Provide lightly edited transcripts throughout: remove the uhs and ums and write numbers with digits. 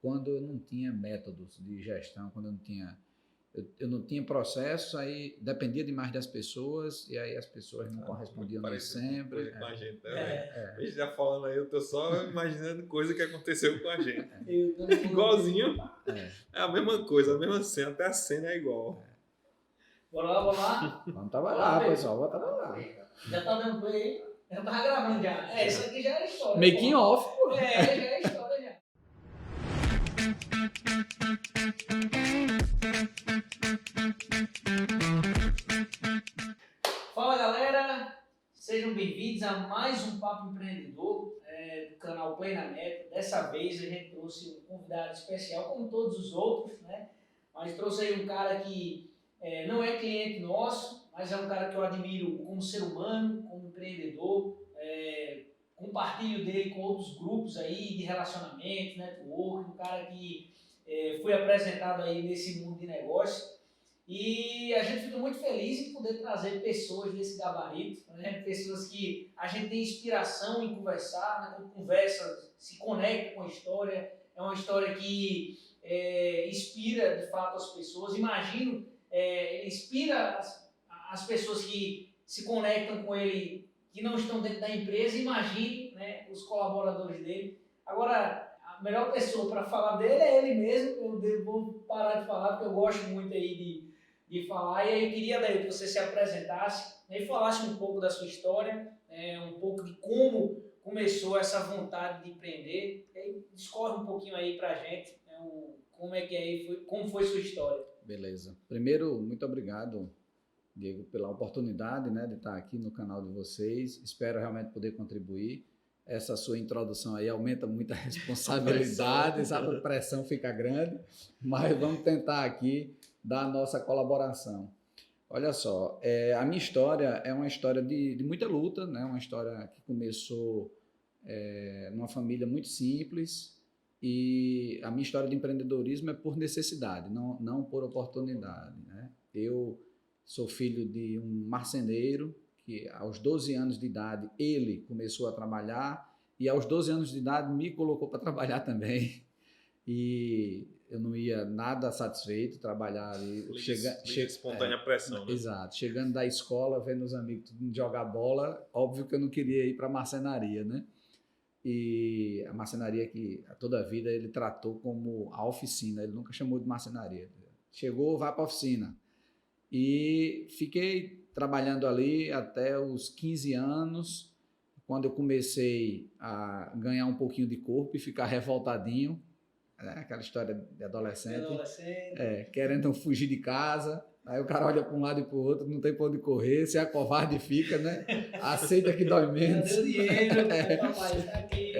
quando eu não tinha métodos de gestão, quando eu não tinha processos, aí dependia demais das pessoas, e aí as pessoas não correspondiam nem sempre. Com a gente, né? A gente já falando aí, eu tô só imaginando coisa que aconteceu com a gente. Igualzinho. É a mesma coisa, a mesma cena, até a cena é igual. Bora lá? Vamos trabalhar, pessoal, vamos trabalhar. Já tá dando play aí? Já tava gravando já. Isso aqui já é história. Making off, pô. Já é história já. Fala galera, sejam bem-vindos a mais um Papo Empreendedor do canal Play na Meta. Dessa vez a gente trouxe um convidado especial, como todos os outros, né? Mas trouxe aí um cara que não é cliente nosso, mas é um cara que eu admiro como ser humano, como empreendedor. Compartilho dele com outros grupos aí de relacionamento, network, um cara que foi apresentado aí nesse mundo de negócio. E a gente fica muito feliz em poder trazer pessoas desse gabarito, né? Pessoas que a gente tem inspiração em conversar, né? Quando conversa, se conecta com a história. É uma história que inspira, de fato, as pessoas. Imagino, inspira as pessoas que se conectam com ele, que não estão dentro da empresa. Imagine, né, os colaboradores dele. Agora, a melhor pessoa para falar dele é ele mesmo. Eu vou parar de falar, porque eu gosto muito aí de falar. E aí eu queria, Daí, que você se apresentasse, né, e falasse um pouco da sua história, um pouco de como começou essa vontade de empreender. E aí discorre um pouquinho aí pra gente, né, como foi sua história. Beleza. Primeiro, muito obrigado, Diego, pela oportunidade, né, de estar aqui no canal de vocês. Espero realmente poder contribuir. Essa sua introdução aí aumenta muita responsabilidade, sabe? A pressão fica grande, mas vamos tentar aqui dar a nossa colaboração. Olha só, a minha história é uma história de muita luta, né? Uma história que começou numa família muito simples, e a minha história de empreendedorismo é por necessidade, não por oportunidade, né? Eu sou filho de um marceneiro que aos 12 anos de idade ele começou a trabalhar e aos 12 anos de idade me colocou para trabalhar também. E eu não ia nada satisfeito trabalhar ali. Espontânea pressão, né? Exato. Chegando da escola, vendo os amigos jogar bola, óbvio que eu não queria ir para a marcenaria, né? E a marcenaria que toda a vida ele tratou como a oficina, ele nunca chamou de marcenaria. Chegou, vai para a oficina. E fiquei trabalhando ali até os 15 anos, quando eu comecei a ganhar um pouquinho de corpo e ficar revoltadinho, aquela história de adolescente. Querendo fugir de casa. Aí o cara olha para um lado e para o outro, não tem para onde correr, se é covarde fica, né? Aceita que dói menos. Deu dinheiro, papai, tá aqui.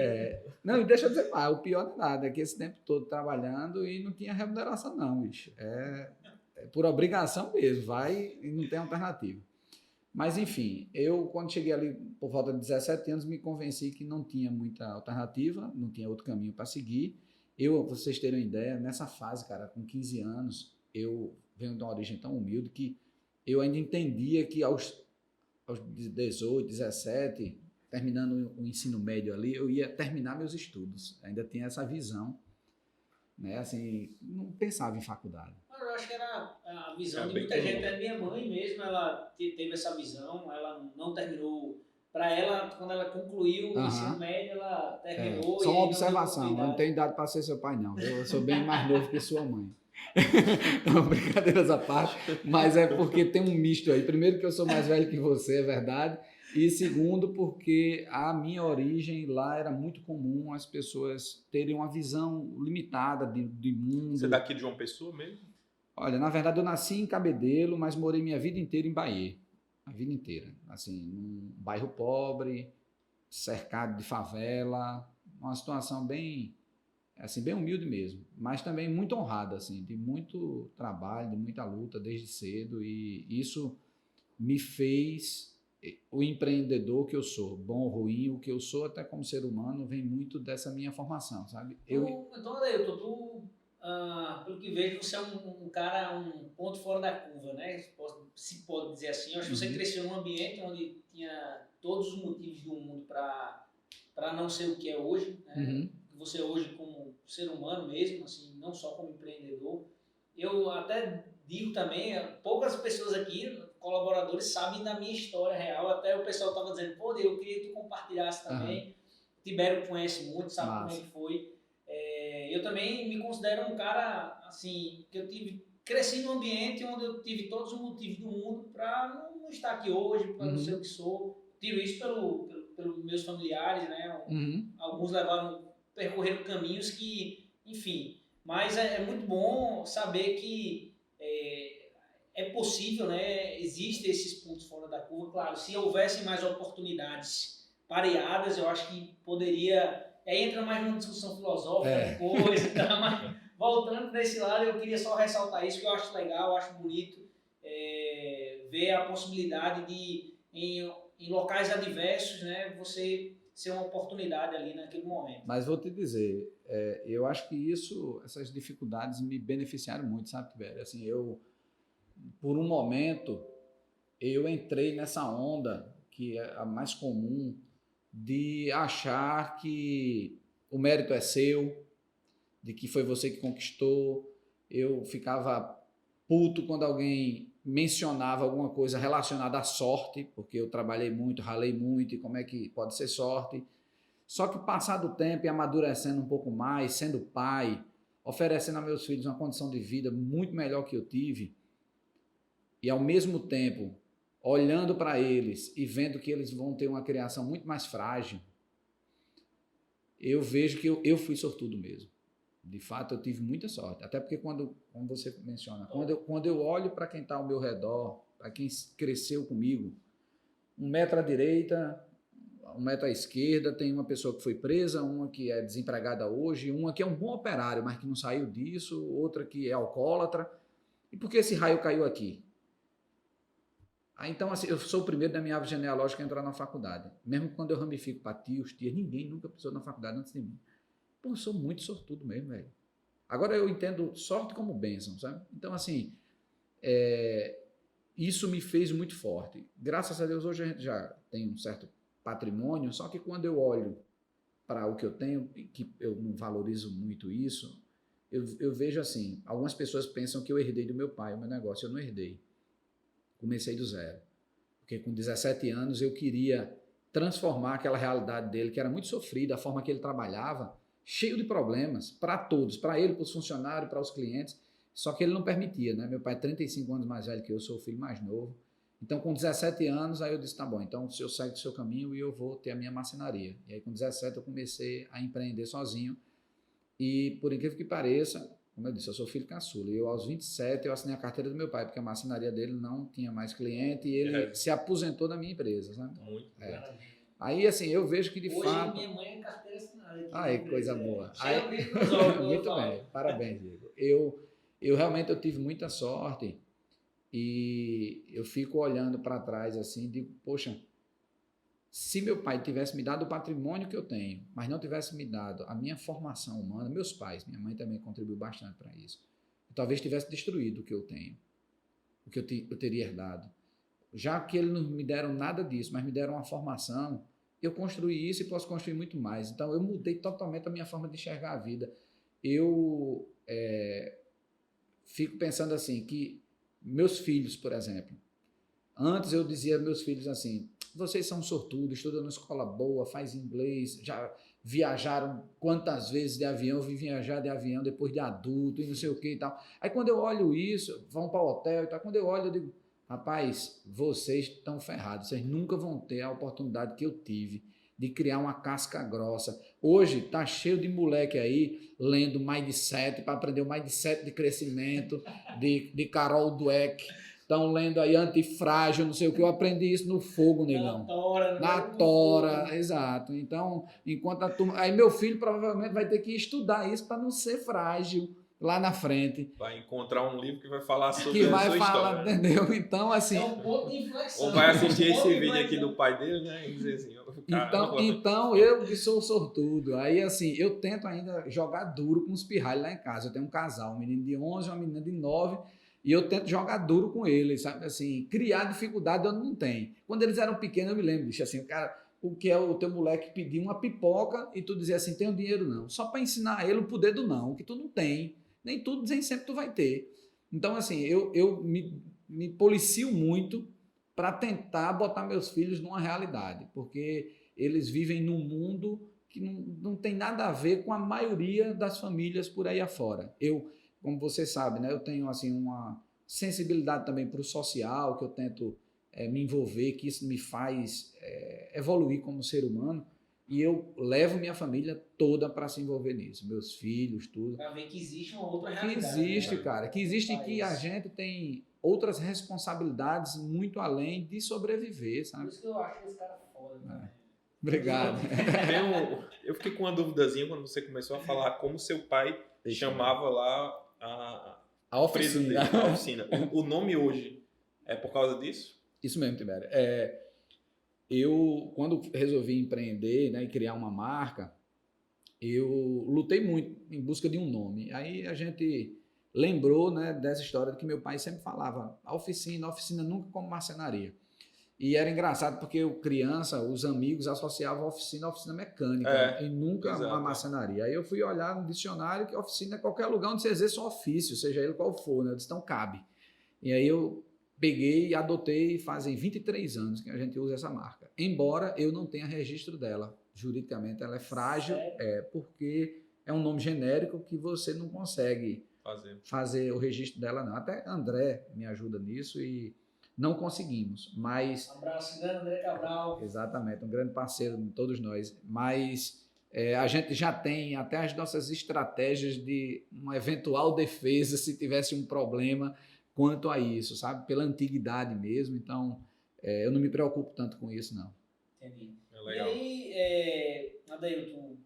Não, e deixa eu dizer, o pior não é nada, é que esse tempo todo trabalhando e não tinha remuneração não, bicho. É por obrigação mesmo, vai e não tem alternativa. Mas enfim, eu quando cheguei ali por volta de 17 anos me convenci que não tinha muita alternativa, não tinha outro caminho para seguir. Pra vocês terem uma ideia, nessa fase, cara, com 15 anos, eu venho de uma origem tão humilde que eu ainda entendia que aos 18, 17, terminando o ensino médio ali, eu ia terminar meus estudos. Ainda tinha essa visão, né? Assim, não pensava em faculdade. Eu acho que era a visão de muita gente. A minha mãe mesmo, ela teve essa visão, ela não terminou. Para ela, quando ela concluiu o ensino médio, ela terminou. Só uma observação, eu não tenho idade para ser seu pai, não. Eu sou bem mais novo que sua mãe. Então, brincadeiras à parte, mas é porque tem um misto aí. Primeiro, que eu sou mais velho que você, é verdade. E segundo, porque a minha origem lá era muito comum as pessoas terem uma visão limitada de mundo. Você é daqui de João Pessoa mesmo? Olha, na verdade eu nasci em Cabedelo, mas morei minha vida inteira em Bahia. A vida inteira. Assim, num bairro pobre, cercado de favela, uma situação bem humilde mesmo, mas também muito honrada, assim, de muito trabalho, de muita luta desde cedo, e isso me fez o empreendedor que eu sou, bom ou ruim, o que eu sou até como ser humano vem muito dessa minha formação, sabe? Então, pelo que vejo, você é um cara, um ponto fora da curva, né? Se pode dizer assim. Eu acho que você cresceu num ambiente onde tinha todos os motivos do mundo para não ser o que é hoje, né? você hoje como ser humano mesmo, assim, não só como empreendedor. Eu até digo também, poucas pessoas aqui, colaboradores, sabem da minha história real. Até o pessoal estava dizendo, pô, eu queria que tu compartilhasse também. Tibério conhece muito, sabe como é que foi. Eu também me considero um cara, assim, que cresci num ambiente onde eu tive todos os motivos do mundo para não estar aqui hoje, para não ser o que sou. Tiro isso pelos meus familiares, né? Alguns percorreram caminhos que, enfim. Mas é muito bom saber que é possível, né? Existem esses pontos fora da curva. Claro, se houvessem mais oportunidades pareadas, eu acho que poderia... Aí entra mais numa discussão filosófica depois e tal, mas voltando para esse lado, eu queria só ressaltar isso, que eu acho legal, eu acho bonito ver a possibilidade de, em locais adversos, né, você ser uma oportunidade ali naquele momento. Mas vou te dizer, eu acho que essas dificuldades me beneficiaram muito, sabe, Tibério? Assim, por um momento, eu entrei nessa onda, que é a mais comum, de achar que o mérito é seu, de que foi você que conquistou. Eu ficava puto quando alguém mencionava alguma coisa relacionada à sorte, porque eu trabalhei muito, ralei muito, e como é que pode ser sorte? Só que passado o tempo e amadurecendo um pouco mais, sendo pai, oferecendo a meus filhos uma condição de vida muito melhor que eu tive, e ao mesmo tempo olhando para eles e vendo que eles vão ter uma criação muito mais frágil, eu vejo que eu fui sortudo mesmo. De fato, eu tive muita sorte. Até porque, como você menciona, quando eu olho para quem está ao meu redor, para quem cresceu comigo, 1 metro à direita, 1 metro à esquerda, tem uma pessoa que foi presa, uma que é desempregada hoje, uma que é um bom operário, mas que não saiu disso, outra que é alcoólatra. E por que esse raio caiu aqui? Então, assim, eu sou o primeiro da minha árvore genealógica a entrar na faculdade. Mesmo quando eu ramifico para tios, tias, ninguém nunca precisou na faculdade antes de mim. Pô, eu sou muito sortudo mesmo, velho. Agora eu entendo sorte como bênção, sabe? Então, assim, isso me fez muito forte. Graças a Deus, hoje a gente já tem um certo patrimônio, só que quando eu olho para o que eu tenho, que eu não valorizo muito isso, eu vejo assim, algumas pessoas pensam que eu herdei do meu pai o meu negócio. Eu não herdei. Comecei do zero. Porque com 17 anos eu queria transformar aquela realidade dele, que era muito sofrida, a forma que ele trabalhava, cheio de problemas, para todos, para ele, para os funcionários, para os clientes, só que ele não permitia, né? Meu pai é 35 anos mais velho que eu, sou o filho mais novo. Então, com 17 anos, aí eu disse, tá bom, então o senhor segue o seu caminho e eu vou ter a minha marcenaria. E aí, com 17, eu comecei a empreender sozinho. E, por incrível que pareça, como eu disse, eu sou filho caçula. E eu, aos 27, eu assinei a carteira do meu pai, porque a marcenaria dele não tinha mais cliente e ele se aposentou da minha empresa, sabe? Muito Aí, assim, eu vejo que de fato... Hoje minha mãe é carteira assinada. Ai, coisa boa. Muito bem, parabéns, Diego. Eu realmente tive muita sorte e eu fico olhando para trás assim e digo, poxa, se meu pai tivesse me dado o patrimônio que eu tenho, mas não tivesse me dado a minha formação humana, meus pais, minha mãe também contribuiu bastante para isso, eu talvez tivesse destruído o que eu tenho, o que eu teria herdado. Já que eles não me deram nada disso, mas me deram uma formação, eu construí isso e posso construir muito mais. Então, eu mudei totalmente a minha forma de enxergar a vida. Eu fico pensando assim, que meus filhos, por exemplo, antes eu dizia aos meus filhos assim, vocês são sortudos, estudam numa escola boa, faz inglês, já viajaram quantas vezes de avião, eu vim viajar de avião depois de adulto e não sei o que e tal. Aí quando eu olho isso, vão para o hotel e tal, quando eu olho eu digo, rapaz, vocês estão ferrados, vocês nunca vão ter a oportunidade que eu tive de criar uma casca grossa. Hoje tá cheio de moleque aí lendo Mindset para aprender o Mindset de crescimento de Carol Dweck. Estão lendo aí Antifrágil, não sei o que. Eu aprendi isso no fogo, negão. Na tora, exato. Então, enquanto a turma... Aí meu filho provavelmente vai ter que estudar isso para não ser frágil lá na frente. Vai encontrar um livro que vai falar sobre que a vai sua falar, história. Entendeu? Então, assim... É um ponto de inflexão. Ou vai assistir esse vídeo aqui do pai dele, né? E dizer assim... Então, eu que sou sortudo. Aí, assim, eu tento ainda jogar duro com os pirralhos lá em casa. Eu tenho um casal, um menino de 11 e uma menina de 9, e eu tento jogar duro com eles, sabe? Assim, criar dificuldade eu não tenho. Quando eles eram pequenos, eu me lembro, bicho, assim, o cara o que é o teu moleque pedir uma pipoca e tu dizer assim, tenho dinheiro não. Só para ensinar ele o poder do não, que tu não tem. Nem tudo, nem sempre tu vai ter. Então, assim, eu me policio muito para tentar botar meus filhos numa realidade, porque eles vivem num mundo que não tem nada a ver com a maioria das famílias por aí afora. Eu, como você sabe, né, eu tenho assim, uma sensibilidade também para o social, que eu tento me envolver, que isso me faz evoluir como ser humano, e eu levo minha família toda para se envolver nisso, meus filhos, tudo. Para ver que existe uma outra Que realidade. existe, né? cara, que existe e que a gente tem outras responsabilidades muito além de sobreviver, sabe? Por isso que eu acho esse cara foda, né? Obrigado. Eu fiquei com uma duvidazinha quando você começou a falar como seu pai chamava lá a oficina. A oficina. O nome hoje é por causa disso? Isso mesmo, Tibério. Eu, quando resolvi empreender, né, e criar uma marca, eu lutei muito em busca de um nome. Aí a gente lembrou, né, dessa história que meu pai sempre falava, a oficina nunca como marcenaria. E era engraçado porque eu, criança, os amigos associavam a oficina mecânica e nunca a marcenaria. Aí eu fui olhar no dicionário que a oficina é qualquer lugar onde você exerce um ofício, seja ele qual for, né? Eu disse, então cabe. E aí eu peguei e adotei, fazem 23 anos que a gente usa essa marca. Embora eu não tenha registro dela, juridicamente ela é frágil, porque é um nome genérico que você não consegue fazer o registro dela não. Até André me ajuda nisso e não conseguimos, mas... Um abraço, André Cabral. Exatamente, um grande parceiro de todos nós, mas a gente já tem até as nossas estratégias de uma eventual defesa se tivesse um problema quanto a isso, sabe? Pela antiguidade mesmo, então eu não me preocupo tanto com isso, não. Entendi. Legal. E aí, Adeilton,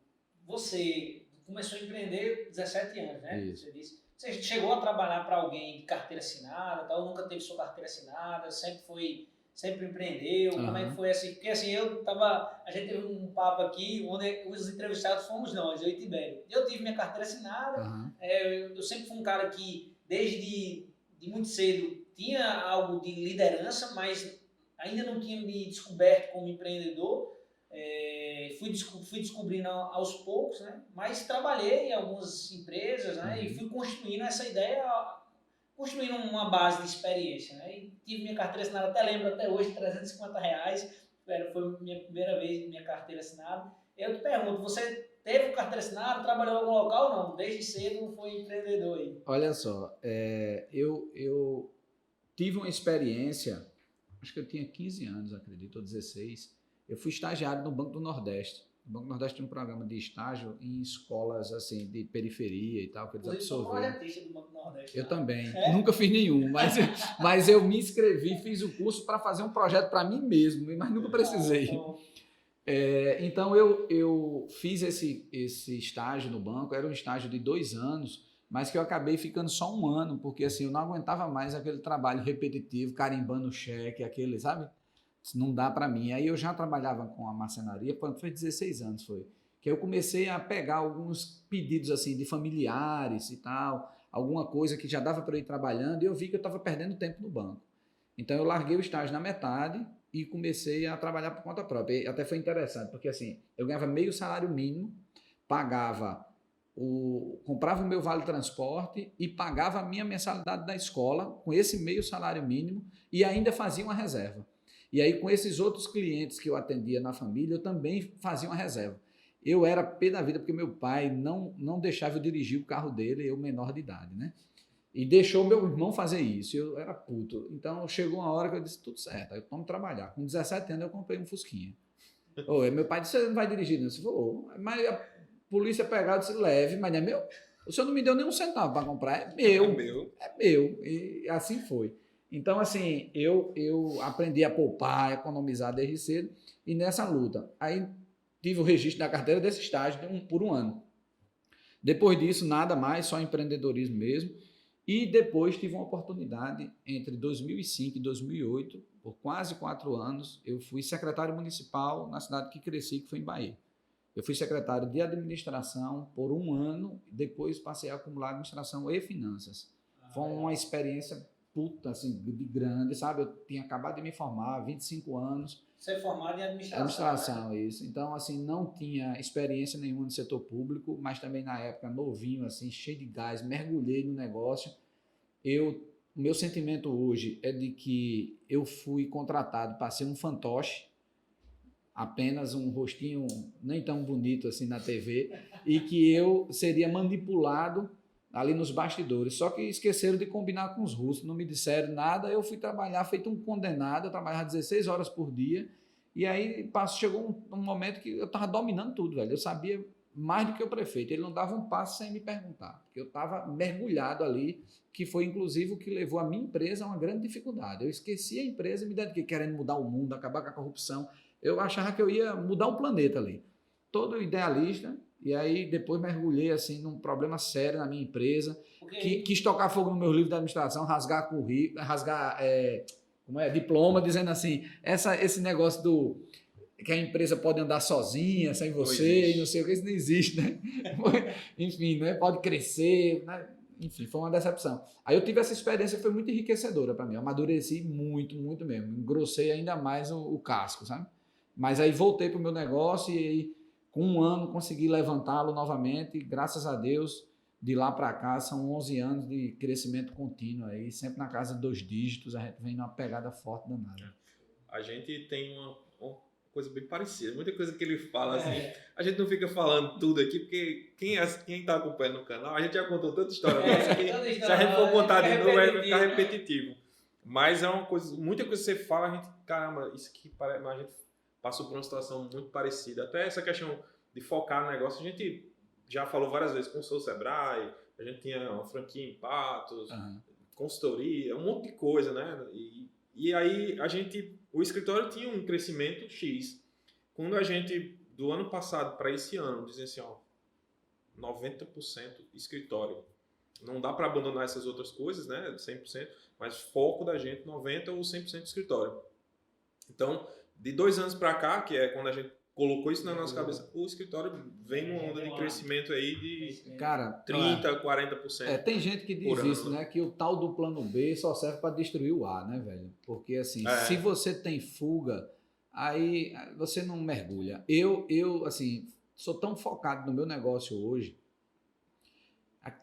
você começou a empreender 17 anos, né? Isso. Você disse. Você chegou a trabalhar para alguém de carteira assinada, tal, nunca teve sua carteira assinada, sempre empreendeu, como é que foi assim? Porque assim, a gente teve um papo aqui, onde os entrevistados fomos nós, eu e Tibério. Eu tive minha carteira assinada, eu sempre fui um cara que, desde muito cedo, tinha algo de liderança, mas ainda não tinha me descoberto como empreendedor. Fui descobrindo aos poucos, né? Mas trabalhei em algumas empresas, né? E fui construindo essa ideia, construindo uma base de experiência, né? E tive minha carteira assinada, até lembro até hoje, R$350, foi minha primeira vez minha carteira assinada. Eu te pergunto, você teve carteira assinada, trabalhou em algum local ou não? Desde cedo foi empreendedor aí? Olha só, eu tive uma experiência, acho que eu tinha 15 anos, acredito, ou 16. Eu fui estagiário no Banco do Nordeste. O Banco do Nordeste tinha um programa de estágio em escolas assim, de periferia e tal, que eles absorveram. Do Banco do Nordeste, eu também. Nunca fiz nenhum, mas eu me inscrevi, fiz o curso para fazer um projeto para mim mesmo, mas nunca precisei. Então eu fiz esse estágio no banco, era um estágio de 2 anos, mas que eu acabei ficando só 1 ano, porque assim, eu não aguentava mais aquele trabalho repetitivo, carimbando o cheque, aquele, sabe? Não dá para mim. Aí eu já trabalhava com a marcenaria, foi 16 anos, que eu comecei a pegar alguns pedidos assim de familiares e tal, alguma coisa que já dava para eu ir trabalhando, e eu vi que eu estava perdendo tempo no banco. Então eu larguei o estágio na metade e comecei a trabalhar por conta própria. E até foi interessante, porque assim, eu ganhava meio salário mínimo, comprava o meu vale transporte e pagava a minha mensalidade da escola com esse meio salário mínimo e ainda fazia uma reserva. E aí, com esses outros clientes que eu atendia na família, eu também fazia uma reserva. Eu era pé da vida, porque meu pai não deixava eu dirigir o carro dele, eu menor de idade, né? E deixou meu irmão fazer isso, eu era puto. Então, chegou uma hora que eu disse, tudo certo, eu vamos trabalhar. Com 17 anos, eu comprei um Fusquinha. Meu pai disse, você não vai dirigir, não? Eu disse, mas a polícia pegou, eu disse, leve, mas não é meu. O senhor não me deu nem um centavo para comprar, é meu. É meu. E assim foi. Então, assim, eu aprendi a poupar, a economizar desde cedo e nessa luta. Aí tive o registro da carteira desse estágio por 1 ano. Depois disso, nada mais, só empreendedorismo mesmo. E depois tive uma oportunidade entre 2005 e 2008, por quase 4 anos, eu fui secretário municipal na cidade que cresci, que foi em Bahia. Eu fui secretário de administração por 1 ano, depois passei a acumular administração e finanças. Foi uma experiência puta, assim, de grande, sabe? Eu tinha acabado de me formar, 25 anos, Você é formado em administração. Administração, né? isso. Então, assim, não tinha experiência nenhuma no setor público, mas também na época novinho, assim, cheio de gás, mergulhei no negócio. O meu sentimento hoje é de que eu fui contratado para ser um fantoche, apenas um rostinho nem tão bonito assim na TV, e que eu seria manipulado ali nos bastidores. Só que esqueceram de combinar com os russos, não me disseram nada, eu fui trabalhar feito um condenado, eu trabalhava 16 horas por dia, e aí chegou um momento que eu estava dominando tudo, velho. Eu sabia mais do que o prefeito, ele não dava um passo sem me perguntar, porque eu estava mergulhado ali, que foi inclusive o que levou a minha empresa a uma grande dificuldade. Eu esqueci a empresa e me dediquei querendo mudar o mundo, acabar com a corrupção. Eu achava que eu ia mudar o planeta ali. Todo idealista, e aí depois mergulhei assim num problema sério na minha empresa, quis tocar fogo no meu livro de administração, rasgar currículo, diploma, dizendo assim, esse negócio que a empresa pode andar sozinha, sem você, e não sei o que, isso não existe, né? Enfim, né? Pode crescer, né? Enfim, foi uma decepção. Aí eu tive essa experiência que foi muito enriquecedora para mim, eu amadureci muito, muito mesmo, engrossei ainda mais o casco, sabe? Mas aí voltei para o meu negócio e com um ano consegui levantá-lo novamente, e graças a Deus, de lá para cá, são 11 anos de crescimento contínuo aí, sempre na casa de 2 dígitos, a gente vem numa pegada forte danada. A gente tem uma coisa bem parecida, muita coisa que ele fala assim, a gente não fica falando tudo aqui, porque quem está acompanhando no canal, a gente já contou tanta história nossa que se a gente for contar de novo, vai ficar repetitivo. Mas é uma coisa, muita coisa que você fala, a gente, caramba, isso aqui parece, a gente passou por uma situação muito parecida. Até essa questão de focar no negócio, a gente já falou várias vezes com o Sebrae, a gente tinha uma franquia em Patos, consultoria, um monte de coisa, né? E aí o escritório tinha um crescimento X. Quando a gente, do ano passado para esse ano, dizem assim, ó, 90% escritório. Não dá para abandonar essas outras coisas, né? 100%, mas foco da gente 90% ou 100% escritório. Então, de 2 anos para cá, que é quando a gente colocou isso na nossa cabeça, o escritório vem numa onda de crescimento aí de 30%, 40%. Tem gente que diz isso, né? Que o tal do plano B só serve para destruir o A, né, velho? Porque assim, se você tem fuga, aí você não mergulha. Eu assim, sou tão focado no meu negócio hoje.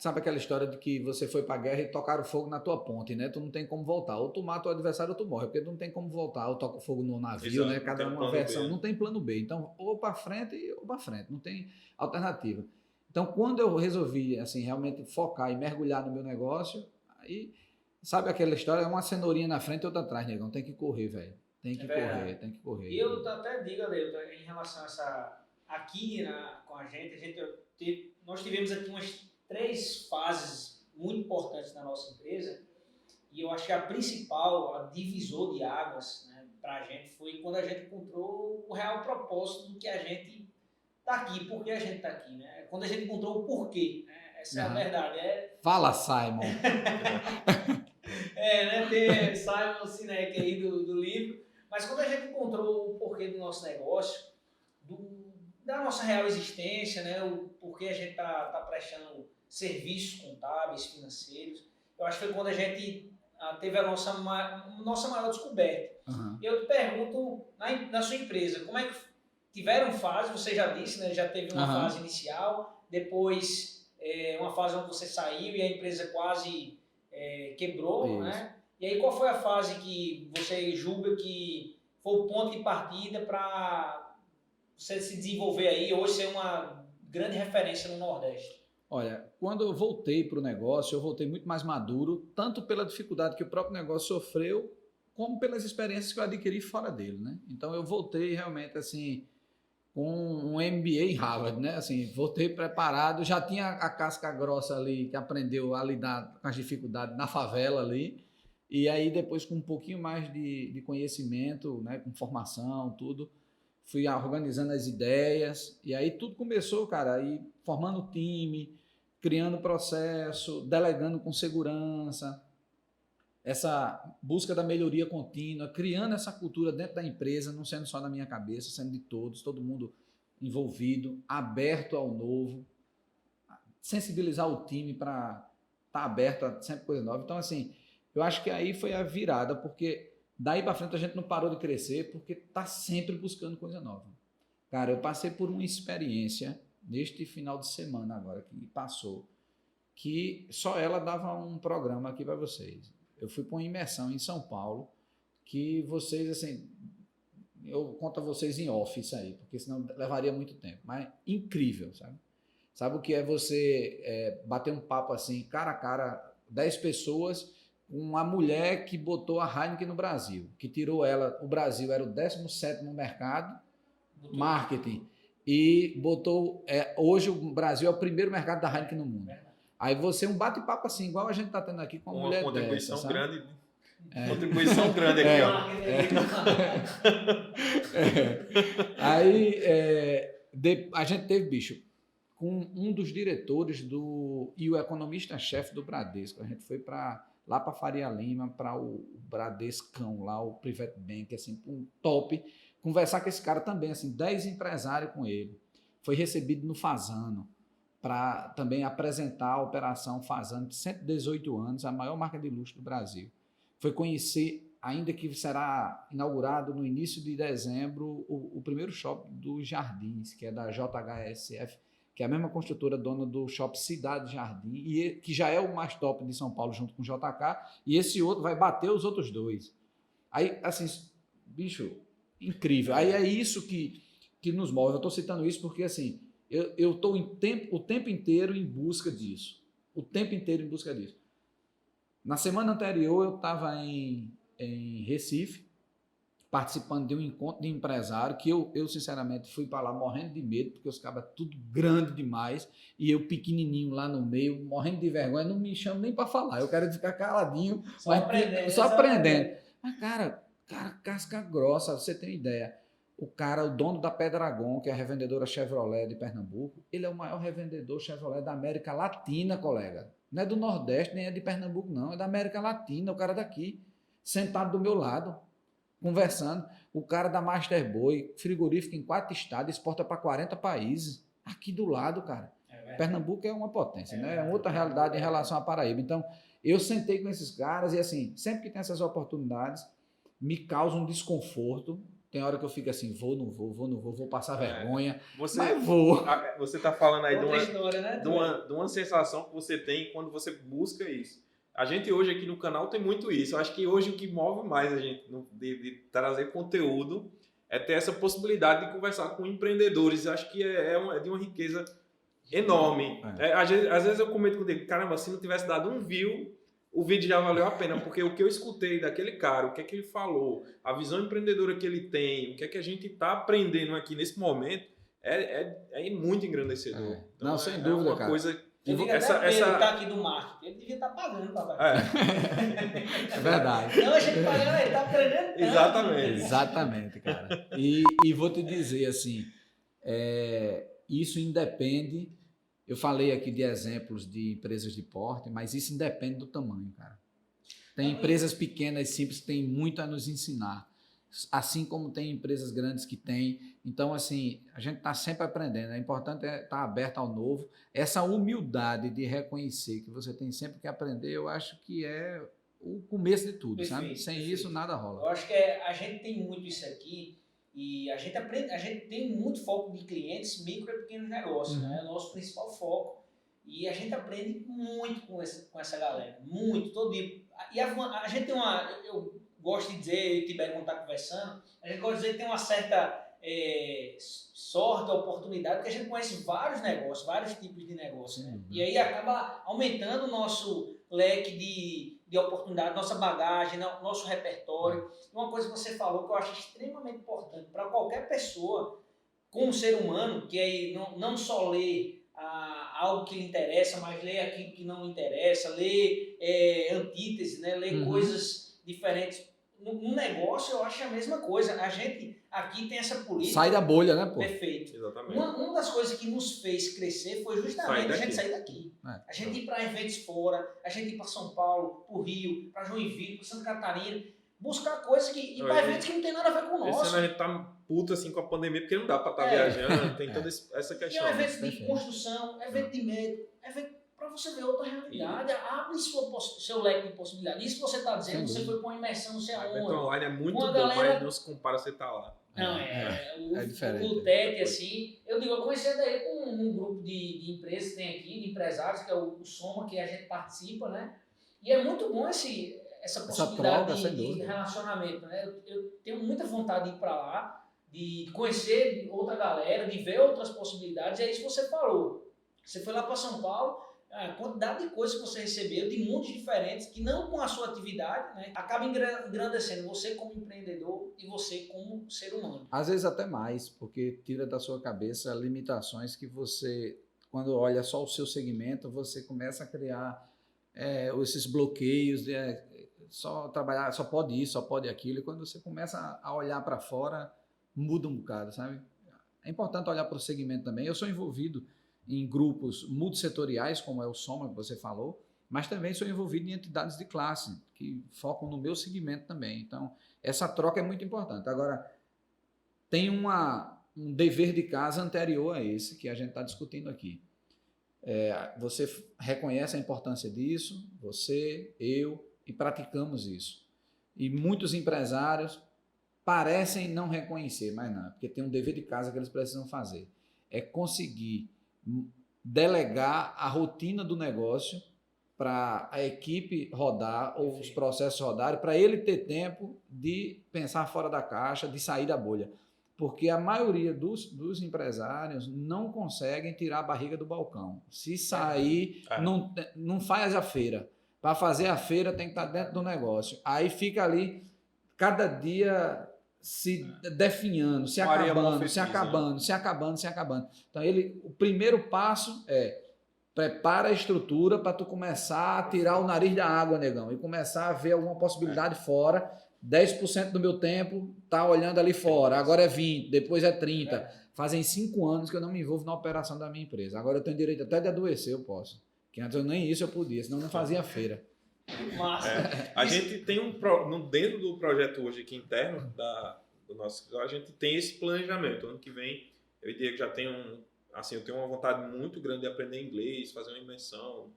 Sabe aquela história de que você foi pra guerra e tocaram fogo na tua ponte, né? Tu não tem como voltar. Ou tu mata o adversário ou tu morre, porque tu não tem como voltar. Ou toca fogo no navio, né? Cada uma versão. Não tem plano B. Então, ou pra frente ou pra frente. Não tem alternativa. Então, quando eu resolvi, assim, realmente focar e mergulhar no meu negócio, aí, sabe aquela história? É uma cenourinha na frente e outra atrás, negão. Tem que correr, velho. Tem que correr. E eu até digo, Adeilton, em relação a essa... Aqui com a gente nós tivemos aqui umas 3 fases muito importantes na nossa empresa, e eu acho que a principal, a divisor de águas, né, para a gente, foi quando a gente encontrou o real propósito do que a gente está aqui, por que a gente está aqui, né? Quando a gente encontrou o porquê, né? Essa é a verdade. Fala, Simon! né? Tem Simon Sinek aí do livro, mas quando a gente encontrou o porquê do nosso negócio, da nossa real existência, né? O porquê a gente tá prestando serviços contábeis, financeiros. Eu acho que foi quando a gente teve a nossa maior descoberta. E eu te pergunto, na sua empresa, como é que tiveram fase, você já disse, né? Já teve uma fase inicial, depois uma fase onde você saiu e a empresa quase quebrou, né? E aí qual foi a fase que você julga que foi o ponto de partida para você se desenvolver aí, hoje ser uma grande referência no Nordeste? Olha, quando eu voltei para o negócio, eu voltei muito mais maduro, tanto pela dificuldade que o próprio negócio sofreu, como pelas experiências que eu adquiri fora dele, né? Então eu voltei realmente assim, com um MBA em Harvard, né? Assim, voltei preparado, já tinha a casca grossa ali, que aprendeu a lidar com as dificuldades na favela ali, e aí depois com um pouquinho mais de conhecimento, né? Com formação, tudo, fui organizando as ideias, e aí tudo começou, cara, aí formando time, criando processo, delegando com segurança, essa busca da melhoria contínua, criando essa cultura dentro da empresa, não sendo só da minha cabeça, sendo de todos, todo mundo envolvido, aberto ao novo, sensibilizar o time para estar aberto a sempre coisa nova. Então, assim, eu acho que aí foi a virada, porque Daí para frente a gente não parou de crescer porque está sempre buscando coisa nova. Cara, eu passei por uma experiência neste final de semana agora que passou, que só ela dava um programa aqui para vocês. Eu fui para uma imersão em São Paulo, que vocês, assim, eu conto a vocês em off isso aí, porque senão levaria muito tempo, mas incrível, sabe? Sabe o que é você bater um papo assim, cara a cara, 10 pessoas, com uma mulher que botou a Heineken no Brasil, que tirou ela, o Brasil era o 17º mercado, marketing, e botou, hoje o Brasil é o primeiro mercado da Heineken no mundo. Aí você, um bate-papo assim, igual a gente está tendo aqui com uma mulher contribuição dessa, grande. Contribuição grande aqui, ó. Aí a gente teve, bicho, com um dos diretores e o economista-chefe do Bradesco. A gente foi lá para Faria Lima, para o Bradescão, lá o Private Bank, assim, um top, conversar com esse cara também, assim, 10 empresários com ele. Foi recebido no Fasano para também apresentar a operação Fasano de 118 anos, a maior marca de luxo do Brasil. Foi conhecer, ainda que será inaugurado no início de dezembro, o primeiro shopping dos Jardins, que é da JHSF, que é a mesma construtora dona do shopping Cidade Jardim, e que já é o mais top de São Paulo, junto com o JK, e esse outro vai bater os outros dois. Aí, assim, bicho, incrível. Aí é isso que nos move. Eu estou citando isso porque, assim, eu estou o tempo inteiro em busca disso. O tempo inteiro em busca disso. Na semana anterior, eu estava em Recife, participando de um encontro de empresário, que eu sinceramente fui para lá morrendo de medo, porque os cabas tudo grande demais, e eu pequenininho lá no meio, morrendo de vergonha, não me chamo nem para falar, eu quero ficar caladinho, só aprendendo. Mas, cara, casca grossa, você tem ideia. O dono da Pedragon, que é a revendedora Chevrolet de Pernambuco, ele é o maior revendedor Chevrolet da América Latina, colega. Não é do Nordeste, nem é de Pernambuco, não. É da América Latina, o cara daqui, sentado do meu lado, conversando. O cara da Masterboy, frigorífico em 4 estados, exporta para 40 países. Aqui do lado, cara. Pernambuco é uma potência, né? É outra realidade em relação à Paraíba. Então, eu sentei com esses caras e, assim, sempre que tem essas oportunidades, me causa um desconforto. Tem hora que eu fico assim, vou passar vergonha, mas vou. Você está falando aí de uma sensação que você tem quando você busca isso. A gente hoje aqui no canal tem muito isso. Eu acho que hoje o que move mais a gente de trazer conteúdo é ter essa possibilidade de conversar com empreendedores. Eu acho que é de uma riqueza enorme. Às vezes eu comento contigo, caramba, se não tivesse dado um view, o vídeo já valeu a pena, porque o que eu escutei daquele cara, o que é que ele falou, a visão empreendedora que ele tem, o que é que a gente está aprendendo aqui nesse momento, é muito engrandecedor. Então, não, sem dúvida, uma cara. Coisa que tá aqui do marketing, ele devia estar pagando, papai. É verdade. Não, a gente pagando, ele está aprendendo. Exatamente, cara. E vou te dizer assim, isso independe. Eu falei aqui de exemplos de empresas de porte, mas isso independe do tamanho, cara. Tem empresas pequenas, simples, que têm muito a nos ensinar. Assim como tem empresas grandes que têm. Então, assim, a gente está sempre aprendendo. É importante estar aberto ao novo. Essa humildade de reconhecer que você tem sempre que aprender, eu acho que é o começo de tudo, sabe? Sem isso, nada rola. Eu acho que a gente tem muito isso aqui. E a gente tem muito foco de clientes, micro e pequenos negócios, né? É o nosso principal foco. E a gente aprende muito com essa galera, muito, todo dia. E a gente tem eu gosto de dizer, e o Tibério quando está conversando, a gente gosta de dizer que tem uma certa sorte, oportunidade, porque a gente conhece vários negócios, vários tipos de negócios, né? E aí acaba aumentando o nosso leque de oportunidade, nossa bagagem, nosso repertório. Uma coisa que você falou que eu acho extremamente importante para qualquer pessoa, como ser humano, que aí não só lê algo que lhe interessa, mas lê aquilo que não interessa, lê antítese, né? Lê coisas diferentes. No negócio, eu acho a mesma coisa. A gente aqui tem essa política. Sai da bolha, né, pô? Perfeito. Exatamente. Uma das coisas que nos fez crescer foi justamente a gente sair daqui. A gente ir para eventos fora, a gente ir para São Paulo, para o Rio, para Joinville, para Santa Catarina, buscar coisas e para eventos que não tem nada a ver com o nosso. Esse ano a gente tá puto assim com a pandemia, porque não dá para estar viajando, tem toda essa questão. E é um evento de construção, evento de médico, evento para você ver outra realidade, abre seu leque de possibilidades. Isso que você está dizendo, você foi para uma imersão, não sei O aonde. evento online é muito Uma bom, galera- mas não se compara a você estar lá. Não, é diferente. o TED, assim, eu digo, eu comecei daí com um grupo de empresas que tem aqui, de empresários, que é o Soma, que a gente participa, né? E é muito bom essa possibilidade troca, sem de dúvida. relacionamento, né? Eu tenho muita vontade de ir para lá, de conhecer outra galera, de ver outras possibilidades, e é isso que você falou. Você foi lá para São Paulo, a quantidade de coisas que você recebeu, de mundos diferentes, que não com a sua atividade, né, acaba engrandecendo você como empreendedor e você como ser humano. Às vezes até mais, porque tira da sua cabeça limitações que você, quando olha só o seu segmento, você começa a criar esses bloqueios, só trabalhar, só pode isso, só pode aquilo, e quando você começa a olhar para fora, muda um bocado, sabe? É importante olhar para o segmento também. Eu sou envolvido em grupos multissetoriais, como é o Soma, que você falou, mas também sou envolvido em entidades de classe, que focam no meu segmento também. Então, essa troca é muito importante. Agora, tem um dever de casa anterior a esse, que a gente está discutindo aqui. Você reconhece a importância disso, você, eu, e praticamos isso. E muitos empresários parecem não reconhecer, mas não, porque tem um dever de casa que eles precisam fazer. É conseguir delegar a rotina do negócio para a equipe rodar ou os processos rodarem, para ele ter tempo de pensar fora da caixa, de sair da bolha. Porque a maioria dos empresários não conseguem tirar a barriga do balcão. Se sair, não faz a feira. Para fazer a feira tem que estar dentro do negócio. Aí fica ali, cada dia se definhando, se acabando. Então, o primeiro passo é prepara a estrutura para tu começar a tirar o nariz da água, negão, e começar a ver alguma possibilidade fora. 10% do meu tempo tá olhando ali fora, agora é 20%, depois é 30%. Fazem 5 anos que eu não me envolvo na operação da minha empresa. Agora eu tenho direito até de adoecer, eu posso. Que antes nem isso eu podia, senão eu não fazia feira. A gente tem dentro do projeto hoje aqui interno do nosso escritório, a gente tem esse planejamento. Ano que vem, eu diria que já tenho eu tenho uma vontade muito grande de aprender inglês, fazer uma imersão.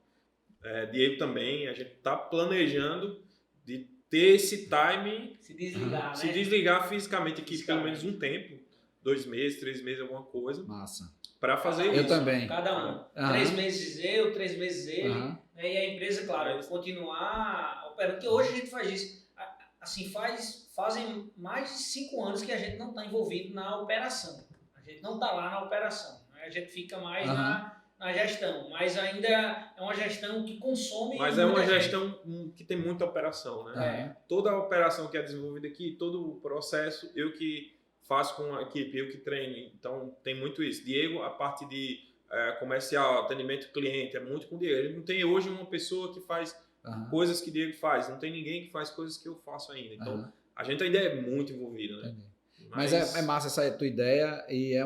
Diego também, a gente está planejando de ter esse time, se desligar fisicamente aqui pelo menos um tempo, 2 meses, 3 meses, alguma coisa. Massa. Para fazer isso. Eu também. Cada um. 3 meses eu, 3 meses ele. Né? E a empresa, claro, continuar operando. Porque hoje a gente faz isso. Assim, fazem mais de 5 anos que a gente não está envolvido na operação. A gente não está lá na operação. Né? A gente fica mais na gestão. Mas ainda é uma gestão que consome. Mas é uma gestão que tem muita operação, né? Toda a operação que é desenvolvida aqui, todo o processo, eu que faço com a equipe, eu que treino. Então, tem muito isso. Diego, a parte de comercial, atendimento cliente, é muito com o Diego. Ele não tem hoje uma pessoa que faz coisas que o Diego faz. Não tem ninguém que faz coisas que eu faço ainda. Então, a gente ainda é muito envolvido, né? Mas é massa essa tua ideia e é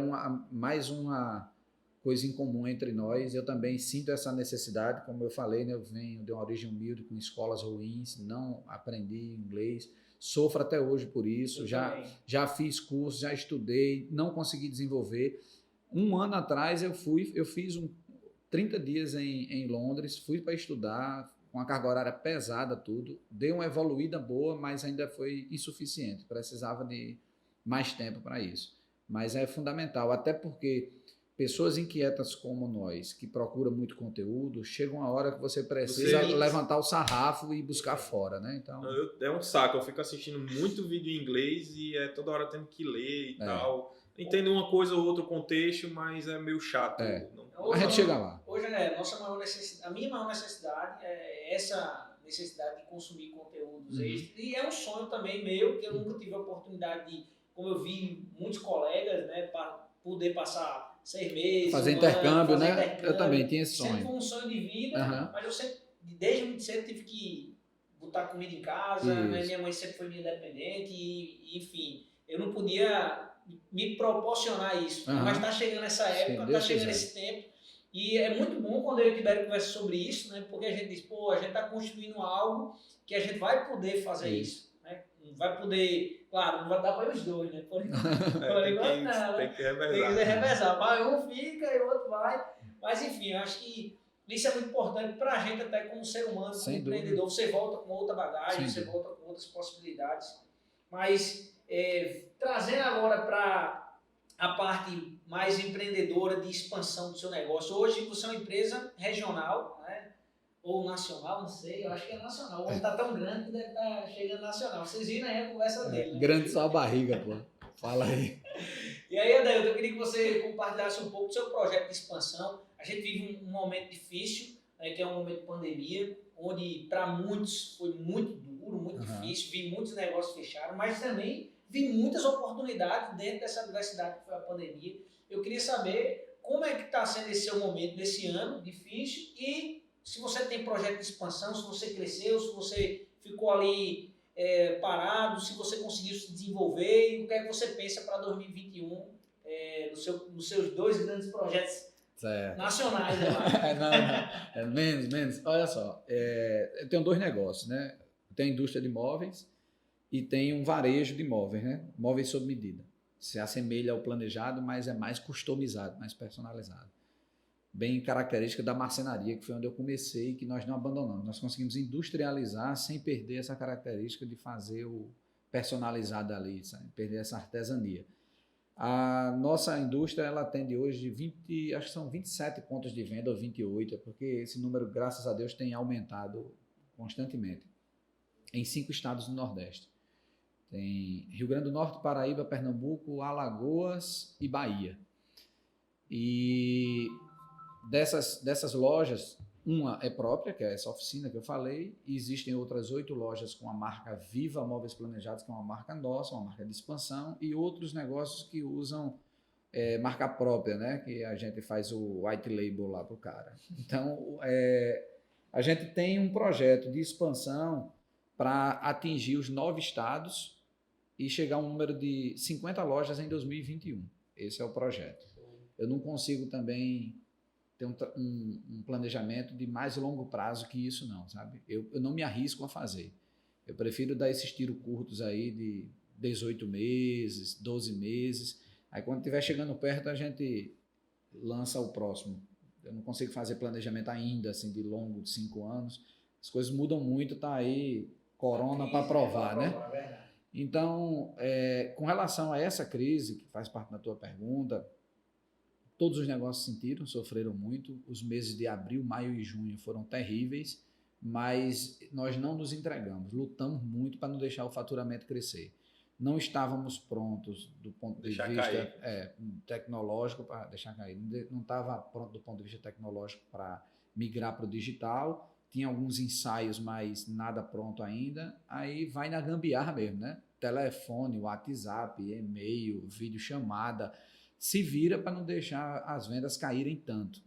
mais uma coisa em comum entre nós. Eu também sinto essa necessidade, como eu falei, né? Eu venho de uma origem humilde, com escolas ruins, não aprendi inglês. Sofro até hoje por isso, já fiz curso, já estudei, não consegui desenvolver. 1 ano atrás eu fiz 30 dias em Londres, fui para estudar, com a carga horária pesada, tudo. Dei uma evoluída boa, mas ainda foi insuficiente, precisava de mais tempo para isso. Mas é fundamental, até porque pessoas inquietas como nós, que procuram muito conteúdo, chega uma hora que você precisa levantar o sarrafo e buscar fora, né? Então... É um saco, eu fico assistindo muito vídeo em inglês e toda hora tendo que ler e tal. Entendo uma coisa ou outra contexto, mas é meio chato. A gente chega lá. Hoje, a minha maior necessidade é essa necessidade de consumir conteúdos extras. E é um sonho também meu, que eu nunca tive a oportunidade de, como eu vi muitos colegas, né, para poder passar 6 meses, fazer intercâmbio, né? Eu também tinha esse sonho. Sempre foi um sonho de vida, mas eu sempre, desde muito cedo, tive que botar comida em casa, né? Minha mãe sempre foi minha independente e, enfim, eu não podia me proporcionar isso. Mas está chegando essa época, está chegando esse tempo, e é muito bom quando eu e o Tibério conversam sobre isso, né? Porque a gente diz, a gente está construindo algo que a gente vai poder fazer isso. Vai poder, claro, não vai dar para os dois, né? Por enquanto, tem que revezar. Tem que revezar. Vai, um fica e o outro vai. Mas enfim, eu acho que Isso é muito importante para a gente até como ser humano, como Sem dúvida. empreendedor. Você volta com outra bagagem, Sem você dúvida. volta com outras possibilidades. Mas trazendo agora para a parte mais empreendedora de expansão do seu negócio. Hoje você é uma empresa regional, né? Ou nacional, não sei, eu acho que é nacional. O homem está tão grande que deve estar chegando nacional. Vocês viram aí a conversa dele, né? Grande só a barriga, pô. Fala aí. E aí, Adailton, eu queria que você compartilhasse um pouco do seu projeto de expansão. A gente vive um momento difícil, né, que é um momento de pandemia, onde para muitos foi muito duro, muito difícil, vi muitos negócios fecharam, mas também vi muitas oportunidades dentro dessa adversidade que foi a pandemia. Eu queria saber como é que está sendo esse seu momento desse ano difícil e se você tem projeto de expansão, se você cresceu, se você ficou ali parado, se você conseguiu se desenvolver e o que é que você pensa para 2021 nos seus 2 grandes projetos nacionais. Não. Menos. Olha só, eu tenho 2 negócios, né? Eu tenho a indústria de imóveis e tenho um varejo de imóveis, né? Móveis sob medida. Se assemelha ao planejado, mas é mais customizado, mais personalizado. Bem característica da marcenaria, que foi onde eu comecei e que nós não abandonamos. Nós conseguimos industrializar sem perder essa característica de fazer o personalizado ali, sabe? Perder essa artesania. A nossa indústria, ela atende hoje 20, acho que são 27 pontos de venda, ou 28, porque esse número, graças a Deus, tem aumentado constantemente, em 5 estados do Nordeste. Tem Rio Grande do Norte, Paraíba, Pernambuco, Alagoas e Bahia. E dessas lojas, uma é própria, que é essa oficina que eu falei, e existem outras 8 lojas com a marca Viva Móveis Planejados, que é uma marca nossa, uma marca de expansão, e outros negócios que usam marca própria, né? Que a gente faz o white label lá para o cara. Então, a gente tem um projeto de expansão para atingir os 9 estados e chegar a um número de 50 lojas em 2021. Esse é o projeto. Eu não consigo também ter um planejamento de mais longo prazo que isso não, sabe? Eu não me arrisco a fazer. Eu prefiro dar esses tiros curtos aí de 18 meses, 12 meses. Aí quando estiver chegando perto, a gente lança o próximo. Eu não consigo fazer planejamento ainda, assim, de longo, de 5 anos. As coisas mudam muito, tá aí corona para provar, né? Então, com relação a essa crise, que faz parte da tua pergunta, todos os negócios sentiram, sofreram muito. Os meses de abril, maio e junho foram terríveis, mas nós não nos entregamos. Lutamos muito para não deixar o faturamento crescer. Não estávamos prontos do ponto de vista tecnológico para deixar cair. Não estava pronto do ponto de vista tecnológico para migrar para o digital. Tinha alguns ensaios, mas nada pronto ainda. Aí vai na gambiarra mesmo, né? Telefone, WhatsApp, e-mail, videochamada. Se vira para não deixar as vendas caírem tanto.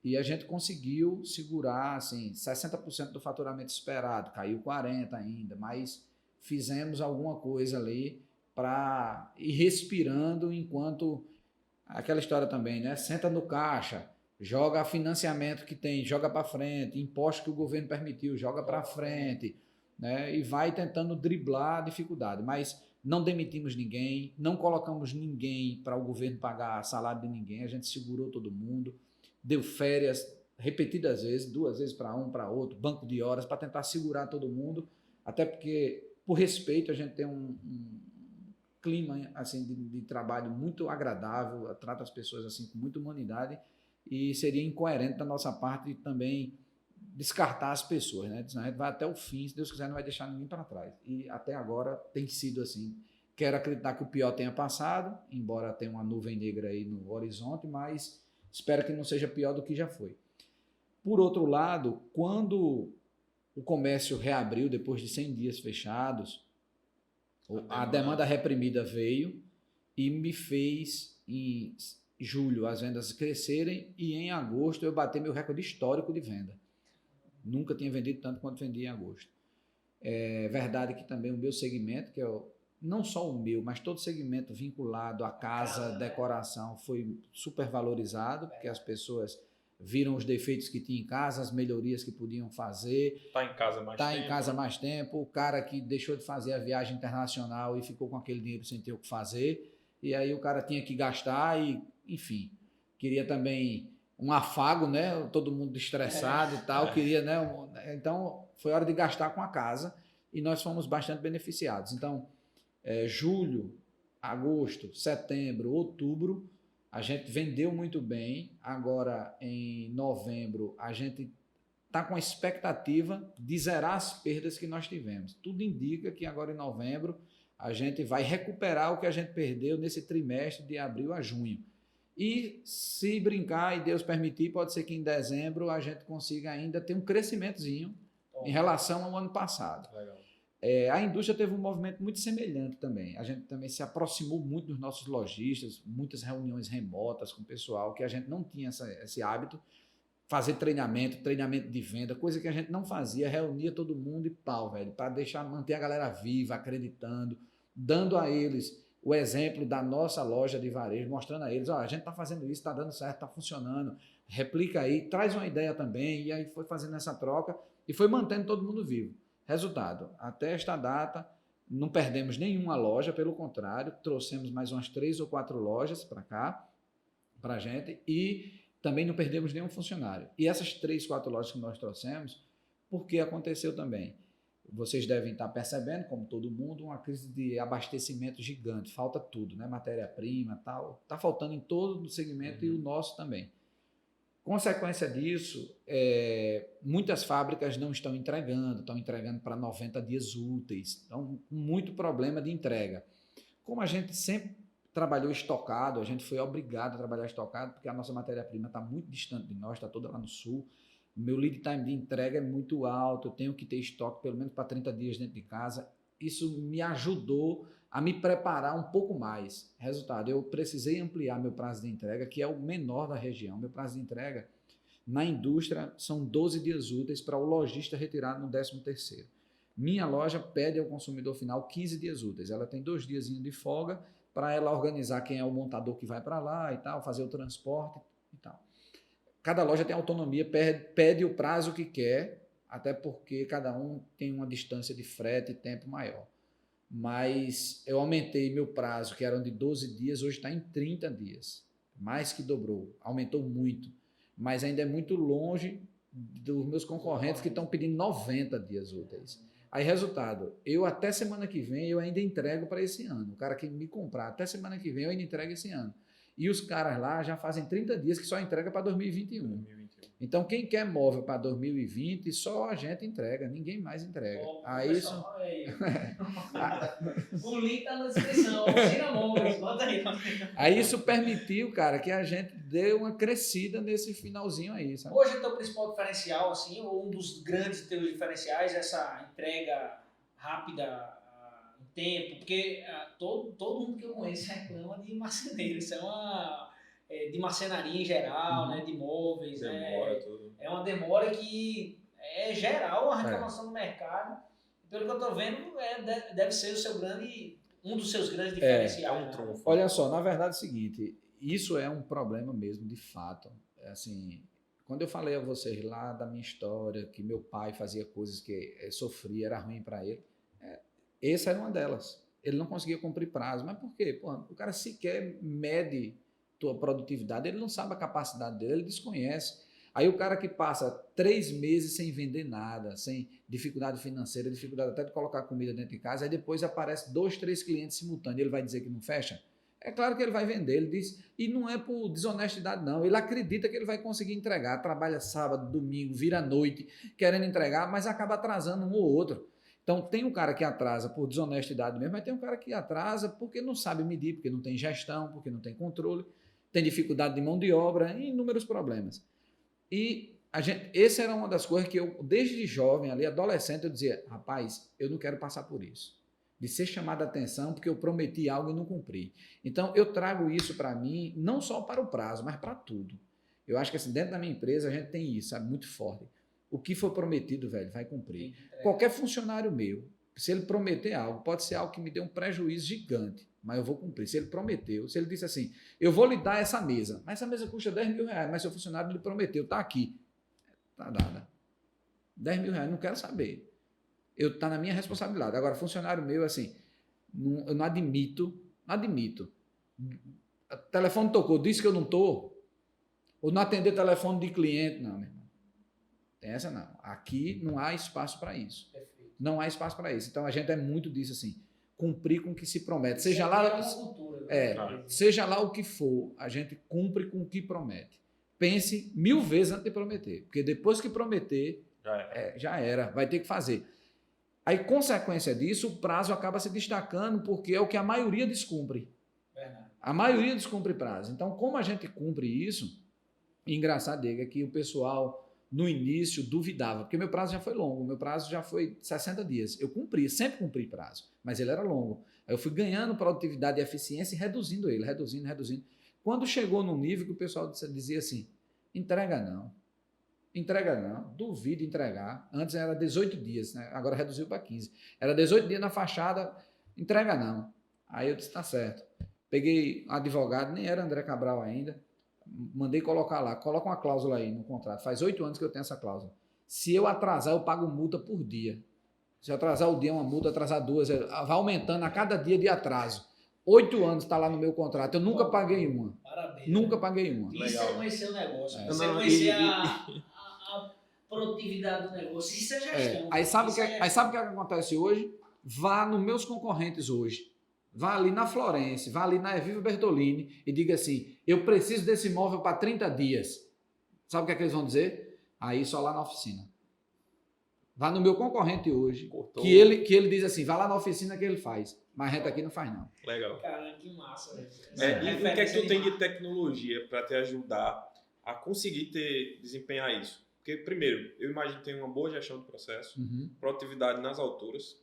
E a gente conseguiu segurar assim, 60% do faturamento esperado, caiu 40% ainda, mas fizemos alguma coisa ali para ir respirando enquanto aquela história também, né? Senta no caixa, joga financiamento que tem, joga para frente, imposto que o governo permitiu, joga para frente, né? E vai tentando driblar a dificuldade, mas não demitimos ninguém, não colocamos ninguém para o governo pagar salário de ninguém, a gente segurou todo mundo, deu férias repetidas vezes, 2 vezes para um, para outro, banco de horas, para tentar segurar todo mundo, até porque, por respeito, a gente tem um clima assim, de trabalho muito agradável, trata as pessoas assim, com muita humanidade, e seria incoerente da nossa parte também descartar as pessoas, né? A gente vai até o fim, se Deus quiser, não vai deixar ninguém para trás. E até agora tem sido assim. Quero acreditar que o pior tenha passado, embora tenha uma nuvem negra aí no horizonte, mas espero que não seja pior do que já foi. Por outro lado, quando o comércio reabriu depois de 100 dias fechados, a demanda reprimida veio e me fez, em julho, as vendas crescerem e em agosto eu bati meu recorde histórico de venda. Nunca tinha vendido tanto quanto vendi em agosto. É verdade que também o meu segmento, que é não só o meu, mas todo segmento vinculado à casa, decoração, foi super valorizado, porque as pessoas viram os defeitos que tinha em casa, as melhorias que podiam fazer. Está em casa mais tempo. Está em casa mais tempo. O cara que deixou de fazer a viagem internacional e ficou com aquele dinheiro sem ter o que fazer. E aí o cara tinha que gastar e, enfim, queria também um afago, né? Todo mundo estressado e tal, queria, né? Então, foi hora de gastar com a casa e nós fomos bastante beneficiados. Então, julho, agosto, setembro, outubro, a gente vendeu muito bem. Agora, em novembro, a gente está com a expectativa de zerar as perdas que nós tivemos. Tudo indica que agora em novembro a gente vai recuperar o que a gente perdeu nesse trimestre de abril a junho. E se brincar e Deus permitir, pode ser que em dezembro a gente consiga ainda ter um crescimentozinho em relação ao ano passado. Legal. A indústria teve um movimento muito semelhante também. A gente também se aproximou muito dos nossos lojistas, muitas reuniões remotas com o pessoal, que a gente não tinha esse hábito. Fazer treinamento de venda, coisa que a gente não fazia, reunia todo mundo e pau, velho, para manter a galera viva, acreditando, dando a eles o exemplo da nossa loja de varejo, mostrando a eles, a gente está fazendo isso, está dando certo, está funcionando, replica aí, traz uma ideia também, e aí foi fazendo essa troca e foi mantendo todo mundo vivo. Resultado, até esta data, não perdemos nenhuma loja, pelo contrário, trouxemos mais umas 3 ou 4 lojas para cá, para a gente, e também não perdemos nenhum funcionário. E essas 3, 4 lojas que nós trouxemos, porque aconteceu também. Vocês devem estar percebendo, como todo mundo, uma crise de abastecimento gigante. Falta tudo, né? Matéria-prima, tal. Está faltando em todo o segmento e o nosso também. Consequência disso, muitas fábricas não estão entregando para 90 dias úteis. Então, muito problema de entrega. Como a gente sempre trabalhou estocado, a gente foi obrigado a trabalhar estocado, porque a nossa matéria-prima está muito distante de nós, está toda lá no sul. O meu lead time de entrega é muito alto, eu tenho que ter estoque pelo menos para 30 dias dentro de casa. Isso me ajudou a me preparar um pouco mais. Resultado, eu precisei ampliar meu prazo de entrega, que é o menor da região. Meu prazo de entrega na indústria são 12 dias úteis para o lojista retirar no 13º. Minha loja pede ao consumidor final 15 dias úteis. Ela tem 2 dias de folga para ela organizar quem é o montador que vai para lá e tal, fazer o transporte e tal. Cada loja tem autonomia, pede o prazo que quer, até porque cada um tem uma distância de frete e tempo maior. Mas eu aumentei meu prazo, que eram de 12 dias, hoje está em 30 dias. Mais que dobrou, aumentou muito. Mas ainda é muito longe dos meus concorrentes que estão pedindo 90 dias úteis. Aí, resultado, eu até semana que vem eu ainda entrego para esse ano. O cara que me comprar até semana que vem eu ainda entrego esse ano. E os caras lá já fazem 30 dias que só entrega para 2021. Então, quem quer móvel para 2020, só a gente entrega, ninguém mais entrega. Aí isso... O link está na descrição, oficina móveis, bota aí. Aí isso permitiu, cara, que a gente dê uma crescida nesse finalzinho aí, sabe? Hoje é o teu principal diferencial, assim, ou um dos grandes teus diferenciais, essa entrega rápida em tempo, porque todo mundo que eu conheço reclama de marceneiro, isso é uma... de marcenaria em geral, né, de móveis, demora tudo. É uma demora que é geral a reclamação do mercado. Pelo que eu estou vendo, deve ser um dos seus grandes diferenciais. É um trunfo. Olha só, na verdade é o seguinte, isso é um problema mesmo, de fato. Assim, quando eu falei a vocês lá da minha história, que meu pai fazia coisas que sofria, era ruim para ele, essa era uma delas. Ele não conseguia cumprir prazo. Mas por quê? Pô, o cara sequer mede tua produtividade, ele não sabe a capacidade dele, ele desconhece. Aí o cara que passa 3 meses sem vender nada, sem dificuldade financeira, dificuldade até de colocar comida dentro de casa, aí depois aparece 2, 3 clientes simultâneos, ele vai dizer que não fecha? É claro que ele vai vender, ele diz, e não é por desonestidade não, ele acredita que ele vai conseguir entregar, trabalha sábado, domingo, vira à noite, querendo entregar, mas acaba atrasando um ou outro. Então tem um cara que atrasa por desonestidade mesmo, mas tem um cara que atrasa porque não sabe medir, porque não tem gestão, porque não tem controle, tem dificuldade de mão de obra, inúmeros problemas. E essa era uma das coisas que eu, desde jovem, ali, adolescente, eu dizia, rapaz, eu não quero passar por isso. De ser chamado a atenção porque eu prometi algo e não cumpri. Então, eu trago isso para mim, não só para o prazo, mas para tudo. Eu acho que assim, dentro da minha empresa a gente tem isso, sabe, muito forte. O que for prometido, velho, vai cumprir. Qualquer funcionário meu, se ele prometer algo, pode ser algo que me dê um prejuízo gigante, mas eu vou cumprir. Se ele prometeu, se ele disse assim, eu vou lhe dar essa mesa, mas essa mesa custa 10 mil reais, mas seu funcionário lhe prometeu, está aqui, está dada. 10 mil reais, não quero saber. Está na minha responsabilidade. Agora, funcionário meu, assim, eu não admito. O telefone tocou, disse que eu não estou. Ou não atender telefone de cliente, não, meu irmão. Tem essa não. Aqui não há espaço para isso. Perfeito. Não há espaço para isso. Então a gente é muito disso assim, cumprir com o que se promete. Isso Seja aqui lá, é uma cultura, né? seja lá o que for, a gente cumpre com o que promete. Pense 1000 vezes antes de prometer, porque depois que prometer, já era, vai ter que fazer. Aí, consequência disso, o prazo acaba se destacando porque é o que a maioria descumpre. Verdade. A maioria descumpre prazo. Então, como a gente cumpre isso, engraçado, Diego, é que o pessoal no início duvidava, porque meu prazo já foi longo, meu prazo já foi 60 dias. Eu cumpri, sempre cumpri prazo, mas ele era longo. Aí eu fui ganhando produtividade e eficiência e reduzindo ele, reduzindo. Quando chegou num nível que o pessoal dizia assim, entrega não, duvido entregar. Antes era 18 dias, né? Agora reduziu para 15. Era 18 dias na fachada, entrega não. Aí eu disse, tá certo. Peguei um advogado, nem era André Cabral ainda, mandei colocar lá, coloca uma cláusula aí no contrato. Faz 8 anos que eu tenho essa cláusula. Se eu atrasar, eu pago multa por dia. Se eu atrasar o dia, é uma multa, atrasar 2, vai aumentando a cada dia de atraso. 8 anos está lá no meu contrato, eu nunca paguei uma. Parabéns. Nunca paguei uma. Isso é conhecer o negócio. É. Você conhecer a produtividade do negócio. Isso é gestão. Aí sabe o que acontece hoje? Vá nos meus concorrentes hoje. Vá ali na Florence, vá ali na Eviva Bertolini e diga assim, eu preciso desse imóvel para 30 dias. Sabe o que eles vão dizer? Aí só lá na oficina. Vá no meu concorrente hoje, que ele diz assim, vá lá na oficina que ele faz. Mas a gente aqui não faz não. Legal. Caramba, que massa. E o que é que tu tem de tecnologia para te ajudar a conseguir desempenhar isso? Porque, primeiro, eu imagino que tem uma boa gestão do processo, produtividade nas alturas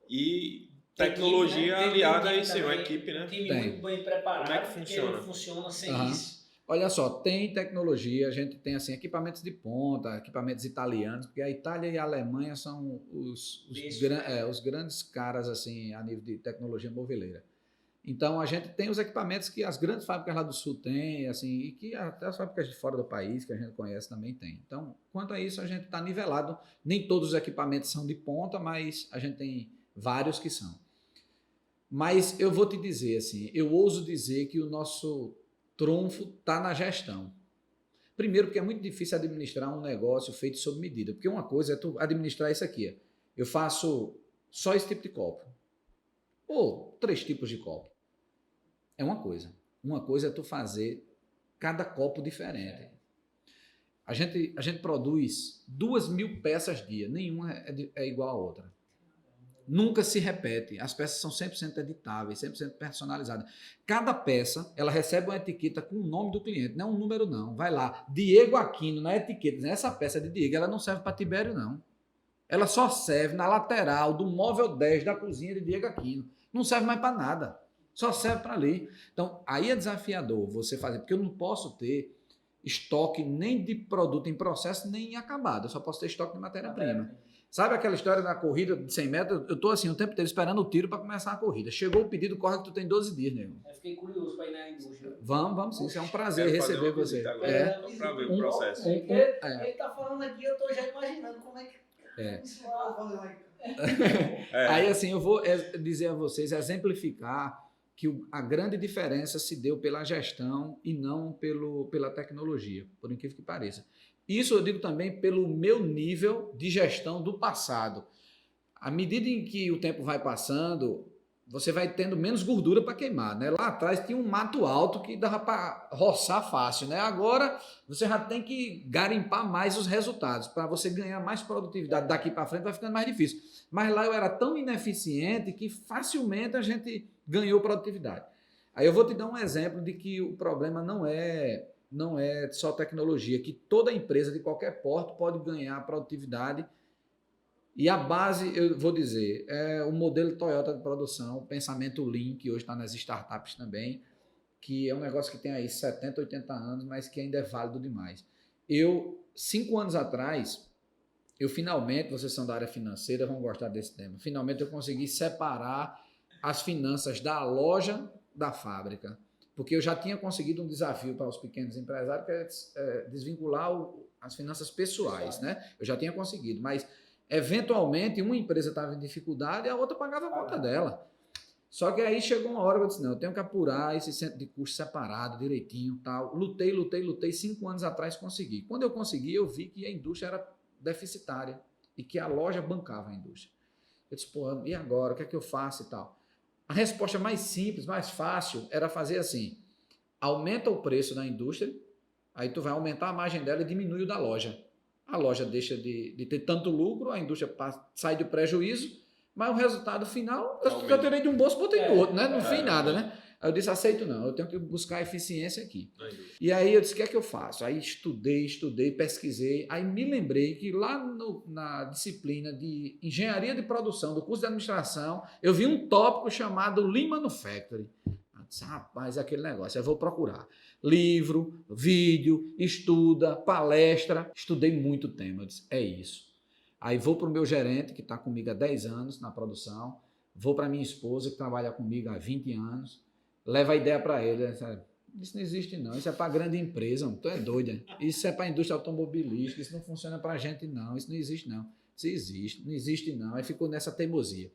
e tecnologia equipe, né? aliada a isso, uma equipe, né? Um time muito bem preparado. Como é que funciona? Porque não funciona sem isso. Olha só, tem tecnologia, a gente tem assim, equipamentos de ponta, equipamentos italianos, porque a Itália e a Alemanha são os grandes caras assim, a nível de tecnologia moveleira. Então a gente tem os equipamentos que as grandes fábricas lá do sul têm, assim, e que até as fábricas de fora do país, que a gente conhece, também tem. Então, quanto a isso, a gente está nivelado. Nem todos os equipamentos são de ponta, mas a gente tem vários que são. Mas eu vou te dizer assim, eu ouso dizer que o nosso trunfo está na gestão. Primeiro, porque é muito difícil administrar um negócio feito sob medida. Porque uma coisa é tu administrar isso aqui. Eu faço só esse tipo de copo. Ou 3 tipos de copo. É uma coisa. Uma coisa é tu fazer cada copo diferente. A gente produz 2.000 peças dia. Nenhuma é igual a outra. Nunca se repete. As peças são 100% editáveis, 100% personalizadas. Cada peça, ela recebe uma etiqueta com o nome do cliente, não é um número não. Vai lá, Diego Aquino na etiqueta. Essa peça de Diego, ela não serve para Tibério não. Ela só serve na lateral do móvel 10 da cozinha de Diego Aquino. Não serve mais para nada. Só serve para ali. Então, aí é desafiador você fazer, porque eu não posso ter estoque nem de produto em processo, nem em acabado. Eu só posso ter estoque de matéria-prima. Sabe aquela história da corrida de 100 metros? Eu tô assim o tempo inteiro esperando o tiro para começar a corrida. Chegou o pedido, corre que tu tem 12 dias, nego. Eu fiquei curioso para ir na indústria. Vamos sim. Isso é um prazer receber você. Para ver o processo. Ele tá falando aqui, eu tô já imaginando como é que... Aí assim, eu vou dizer a vocês, exemplificar que a grande diferença se deu pela gestão e não pela tecnologia, por incrível que pareça. Isso eu digo também pelo meu nível de gestão do passado. À medida em que o tempo vai passando, você vai tendo menos gordura para queimar, né? Lá atrás tinha um mato alto que dava para roçar fácil, né? Agora você já tem que garimpar mais os resultados. Para você ganhar mais produtividade daqui para frente vai ficando mais difícil. Mas lá eu era tão ineficiente que facilmente a gente ganhou produtividade. Aí eu vou te dar um exemplo de que o problema não é só tecnologia, que toda empresa de qualquer porte pode ganhar produtividade. E a base, eu vou dizer, é o modelo Toyota de produção, o pensamento Lean, que hoje está nas startups também, que é um negócio que tem aí 70, 80 anos, mas que ainda é válido demais. 5 anos atrás, finalmente, vocês são da área financeira, vão gostar desse tema, finalmente eu consegui separar as finanças da loja da fábrica. Porque eu já tinha conseguido um desafio para os pequenos empresários, que é desvincular as finanças pessoais, né? Eu já tinha conseguido, mas eventualmente uma empresa estava em dificuldade e a outra pagava a conta dela. Só que aí chegou uma hora que eu disse, não, eu tenho que apurar esse centro de custo separado, direitinho, tal. Lutei, 5 anos atrás consegui. Quando eu consegui, eu vi que a indústria era deficitária e que a loja bancava a indústria. Eu disse, pô, e agora? O que é que eu faço e tal? A resposta mais simples, mais fácil, era fazer assim, aumenta o preço da indústria, aí tu vai aumentar a margem dela e diminui o da loja. A loja deixa de ter tanto lucro, a indústria sai do prejuízo, mas o resultado final, eu tirei de um bolso e botei no outro, né? Não fiz nada, né? Aí eu disse, aceito não, eu tenho que buscar eficiência aqui. E aí eu disse, o que é que eu faço? Aí estudei, pesquisei, aí me lembrei que lá na disciplina de engenharia de produção, do curso de administração, eu vi um tópico chamado Lean Manufacturing. Eu disse, rapaz, é aquele negócio, eu vou procurar. Livro, vídeo, estuda, palestra, estudei muito o tema, eu disse, é isso. Aí vou para o meu gerente, que está comigo há 10 anos na produção, vou para minha esposa, que trabalha comigo há 20 anos, levo a ideia para ele, isso não existe não, isso é para grande empresa, tu é doida, isso é para a indústria automobilística, isso não funciona para a gente não, isso não existe não, isso existe, não existe não, aí ficou nessa teimosia.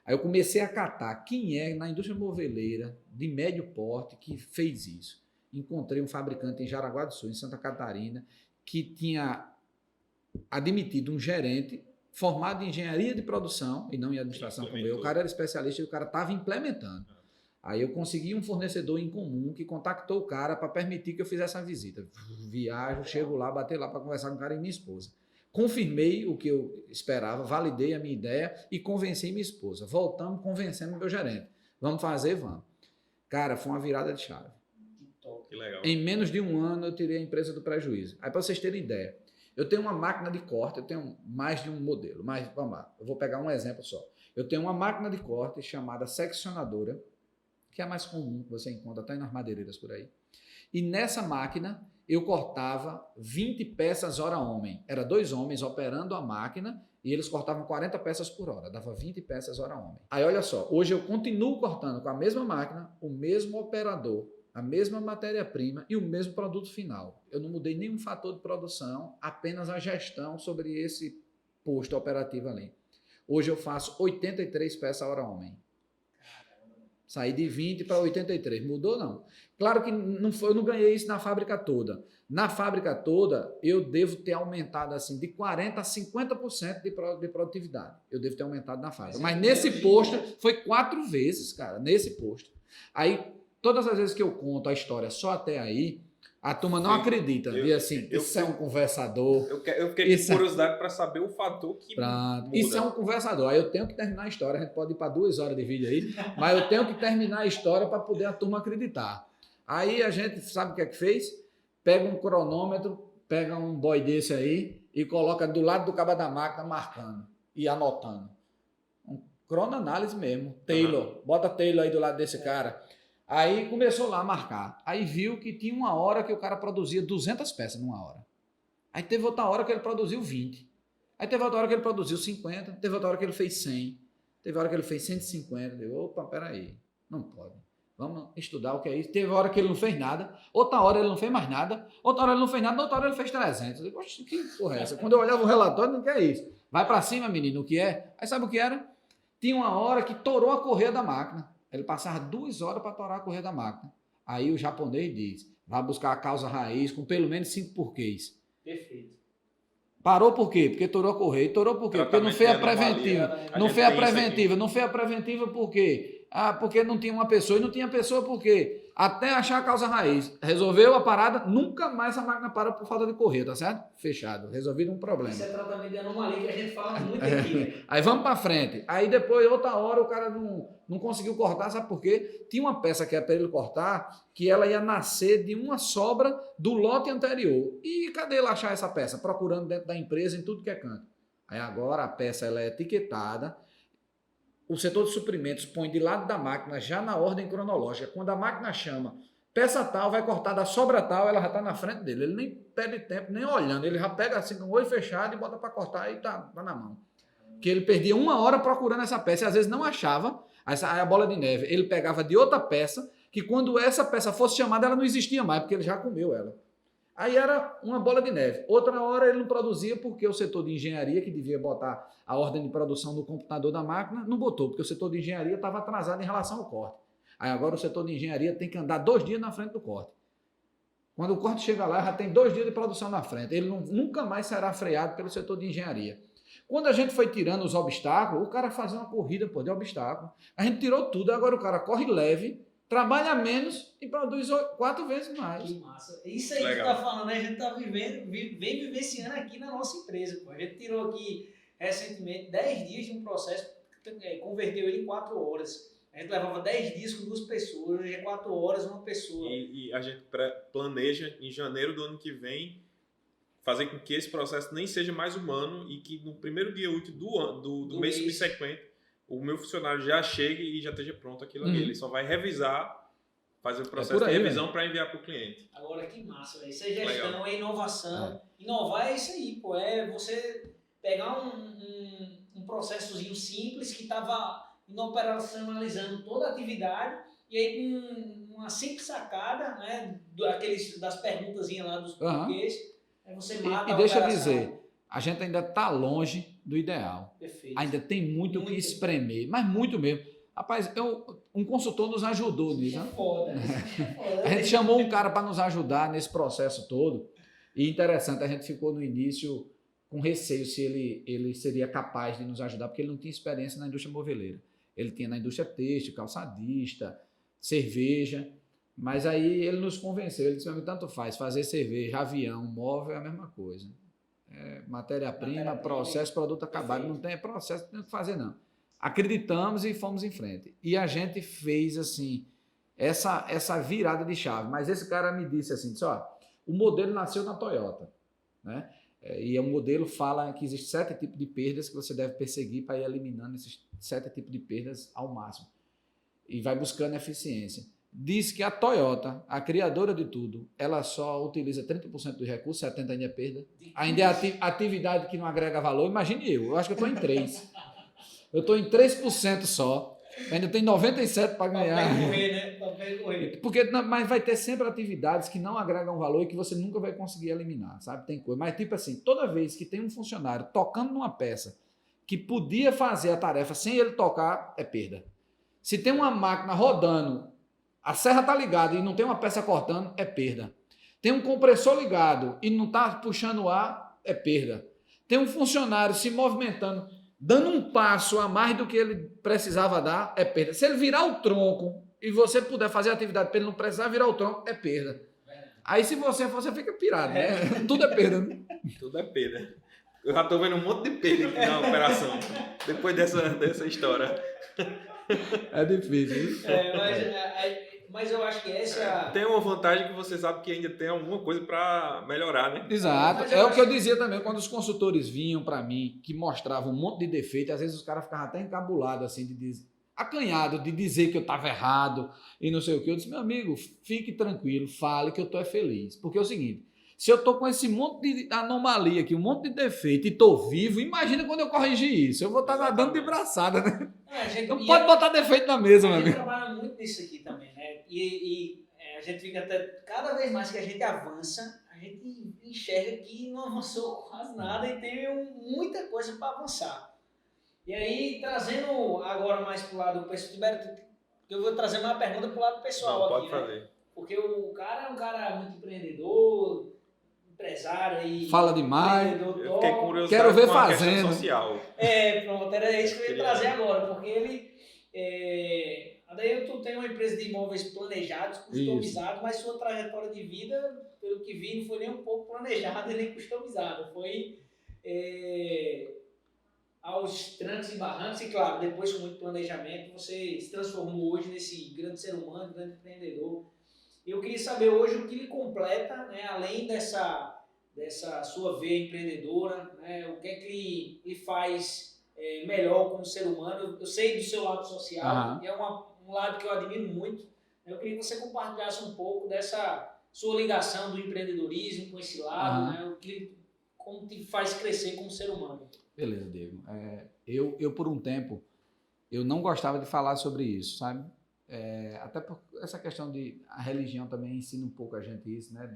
Aí eu comecei a catar quem é na indústria moveleira de médio porte que fez isso. Encontrei um fabricante em Jaraguá do Sul, em Santa Catarina, que tinha admitido um gerente formado em engenharia de produção e não em administração como eu. O cara era especialista e o cara estava implementando. Aí eu consegui um fornecedor em comum que contactou o cara para permitir que eu fizesse a visita. Viajo, chego lá, bater lá para conversar com o cara e minha esposa. Confirmei o que eu esperava, validei a minha ideia e convenci minha esposa. Voltamos convencendo o meu gerente. Vamos fazer, vamos. Cara, foi uma virada de chave. Que legal. Em menos de um ano eu tirei a empresa do prejuízo. Aí para vocês terem ideia, eu tenho uma máquina de corte, eu tenho mais de um modelo, mas vamos lá, eu vou pegar um exemplo só. Eu tenho uma máquina de corte chamada seccionadora, que é a mais comum que você encontra até nas madeireiras por aí. E nessa máquina eu cortava 20 peças hora homem. Era 2 homens operando a máquina e eles cortavam 40 peças por hora, dava 20 peças hora homem. Aí olha só, hoje eu continuo cortando com a mesma máquina, o mesmo operador, a mesma matéria-prima e o mesmo produto final. Eu não mudei nenhum fator de produção, apenas a gestão sobre esse posto operativo ali. Hoje eu faço 83 peças hora homem. Saí de 20 para 83. Mudou, não. Claro que eu não ganhei isso na fábrica toda. Na fábrica toda, eu devo ter aumentado assim, de 40% a 50% de produtividade. Eu devo ter aumentado na fábrica. Mas nesse posto, foi 4 vezes, cara, nesse posto. Aí, todas as vezes que eu conto a história só até aí, a turma não acredita. E assim, isso é um conversador. Eu fiquei com curiosidade para saber o fator que muda. Isso é um conversador. Aí eu tenho que terminar a história. A gente pode ir para 2 horas de vídeo aí, mas eu tenho que terminar a história para poder a turma acreditar. Aí a gente sabe o que é que fez? Pega um cronômetro, pega um boy desse aí e coloca do lado do cabo da máquina marcando e anotando. Um cronoanálise mesmo. Taylor. Bota Taylor aí do lado desse cara. Aí começou lá a marcar. Aí viu que tinha uma hora que o cara produzia 200 peças numa hora. Aí teve outra hora que ele produziu 20. Aí teve outra hora que ele produziu 50. Teve outra hora que ele fez 100. Teve hora que ele fez 150. Eu, opa, peraí. Não pode. Vamos estudar o que é isso. Teve hora que ele não fez nada. Outra hora ele não fez mais nada. Outra hora ele não fez nada. Outra hora ele fez 300. Eu digo, oxe, que porra é essa? Quando eu olhava o relatório, não quer isso. Vai pra cima, menino, o que é? Aí sabe o que era? Tinha uma hora que torou a correia da máquina. Ele passava 2 horas para torar a correia da máquina. Aí o japonês diz, vai buscar a causa raiz com pelo menos 5 porquês. Perfeito. Parou por quê? Porque torou a correia. Torou por quê? Porque não fez a preventiva. Não fez a preventiva. Não fez a preventiva por quê? Ah, porque não tinha uma pessoa. E não tinha pessoa por quê? Até achar a causa raiz. Resolveu a parada, nunca mais a máquina para por falta de correia, tá certo? Fechado. Resolvido um problema. Isso é tratamento de anomalia que a gente fala muito aqui. Né? Aí vamos para frente. Aí depois, outra hora, o cara não conseguiu cortar, sabe por quê? Tinha uma peça que era para ele cortar, que ela ia nascer de uma sobra do lote anterior. E cadê ele achar essa peça? Procurando dentro da empresa, em tudo que é canto. Aí agora a peça ela é etiquetada. O setor de suprimentos põe de lado da máquina já na ordem cronológica. Quando a máquina chama peça tal, vai cortar da sobra tal, ela já está na frente dele. Ele nem perde tempo, nem olhando. Ele já pega assim com o olho fechado e bota para cortar e tá na mão. Que ele perdia 1 hora procurando essa peça e às vezes não achava. Aí a bola de neve, ele pegava de outra peça, que quando essa peça fosse chamada, ela não existia mais, porque ele já comeu ela. Aí era uma bola de neve. Outra hora ele não produzia porque o setor de engenharia, que devia botar a ordem de produção no computador da máquina, não botou, porque o setor de engenharia estava atrasado em relação ao corte. Aí agora o setor de engenharia tem que andar 2 dias na frente do corte. Quando o corte chega lá, já tem 2 dias de produção na frente. Ele nunca mais será freado pelo setor de engenharia. Quando a gente foi tirando os obstáculos, o cara fazia uma corrida de obstáculo. A gente tirou tudo, agora o cara corre leve, trabalha menos e produz 4 vezes mais. Que massa. Isso aí que tu tá falando, né? A gente tá vem vivenciando aqui na nossa empresa. Pô. A gente tirou aqui recentemente 10 dias de um processo, converteu ele em 4 horas. A gente levava 10 dias com 2 pessoas, hoje é 4 horas uma pessoa. E a gente planeja em janeiro do ano que vem fazer com que esse processo nem seja mais humano e que no primeiro dia útil do mês subsequente o meu funcionário já chegue e já esteja pronto aquilo ali. Ele só vai revisar, fazer o processo de revisão para enviar para o cliente. Agora que massa, velho. Isso é gestão, é inovação. Inovar é isso aí, pô. É você pegar um processozinho simples que estava operacionalizando toda a atividade e aí com uma simples sacada, né, das perguntazinhas lá dos portugueses, aí você mata e deixa eu dizer, a gente ainda está longe do ideal. Perfeito. Ainda tem muito o que espremer, mas muito mesmo. Rapaz, um consultor nos ajudou nisso. É foda. A gente chamou um cara para nos ajudar nesse processo todo e interessante, a gente ficou no início com receio se ele seria capaz de nos ajudar, porque ele não tinha experiência na indústria moveleira. Ele tinha na indústria têxtil, calçadista, cerveja, mas aí ele nos convenceu, ele disse, tanto faz, fazer cerveja, avião, móvel é a mesma coisa. Matéria-prima, processo, produto acabado, não tem processo, não tem o que fazer não. Acreditamos e fomos em frente. E a gente fez assim, essa virada de chave, mas esse cara me disse assim, o modelo nasceu na Toyota, né? E o modelo fala que existem 7 tipos de perdas que você deve perseguir para ir eliminando esses 7 tipos de perdas ao máximo. E vai buscando eficiência. Diz que a Toyota, a criadora de tudo, ela só utiliza 30% dos recursos, 70% ainda é perda. Ainda é atividade que não agrega valor. Imagine eu acho que eu estou em 3%. Eu estou em 3% só. Ainda tem 97% para ganhar. Para correr, né? Para correr. Porque, mas vai ter sempre atividades que não agregam valor e que você nunca vai conseguir eliminar, sabe? Tem coisa. Mas, tipo assim, toda vez que tem um funcionário tocando numa peça que podia fazer a tarefa sem ele tocar, é perda. Se tem uma máquina rodando, a serra está ligada e não tem uma peça cortando, é perda. Tem um compressor ligado e não está puxando o ar, é perda. Tem um funcionário se movimentando, dando um passo a mais do que ele precisava dar, é perda. Se ele virar o tronco e você puder fazer a atividade para ele não precisar virar o tronco, é perda. Aí se você fica pirado, né? Tudo é perda. Né? Tudo é perda. Eu já estou vendo um monte de perda aqui na operação, depois dessa história. É difícil. Mas eu acho que essa... Tem uma vantagem que você sabe que ainda tem alguma coisa para melhorar, né? Exato. É o que eu dizia também, quando os consultores vinham para mim, que mostravam um monte de defeito, às vezes os caras ficavam até encabulados, assim, acanhado de dizer que eu estava errado e não sei o que. Eu disse, meu amigo, fique tranquilo, fale que eu estou feliz. Porque é o seguinte, se eu estou com esse monte de anomalia aqui, um monte de defeito e estou vivo, imagina quando eu corrigir isso. Eu vou estar nadando de braçada, né? Não pode botar defeito na mesa, meu amigo. A gente trabalha muito nisso aqui também, né? E a gente fica até... Cada vez mais que a gente avança, a gente enxerga que não avançou quase nada e tem muita coisa para avançar. E aí, trazendo agora mais para o lado do pessoal, eu vou trazer uma pergunta para o lado pessoal. Não, aqui, pode fazer. Né? Porque o cara é um cara muito empreendedor, empresário e... Fala demais. Eu fiquei curioso. Quero ver fazendo. Social. Pronto, era isso que eu ia trazer agora, porque ele... Daí tu tem uma empresa de imóveis planejados, customizados, mas sua trajetória de vida, pelo que vi, não foi nem um pouco planejada nem customizada. Foi aos trancos e barrancos, e claro, depois com muito planejamento, você se transformou hoje nesse grande ser humano, grande empreendedor. Eu queria saber hoje o que lhe completa, né, além dessa sua veia empreendedora, né, o que é que lhe faz melhor como ser humano. Eu sei do seu lado social, e é um lado que eu admiro muito. Eu queria que você compartilhasse um pouco dessa sua ligação do empreendedorismo com esse lado, né, como te faz crescer como ser humano. Beleza, Diego. Eu, por um tempo, eu não gostava de falar sobre isso, sabe? Até por essa questão de... A religião também ensina um pouco a gente isso, né?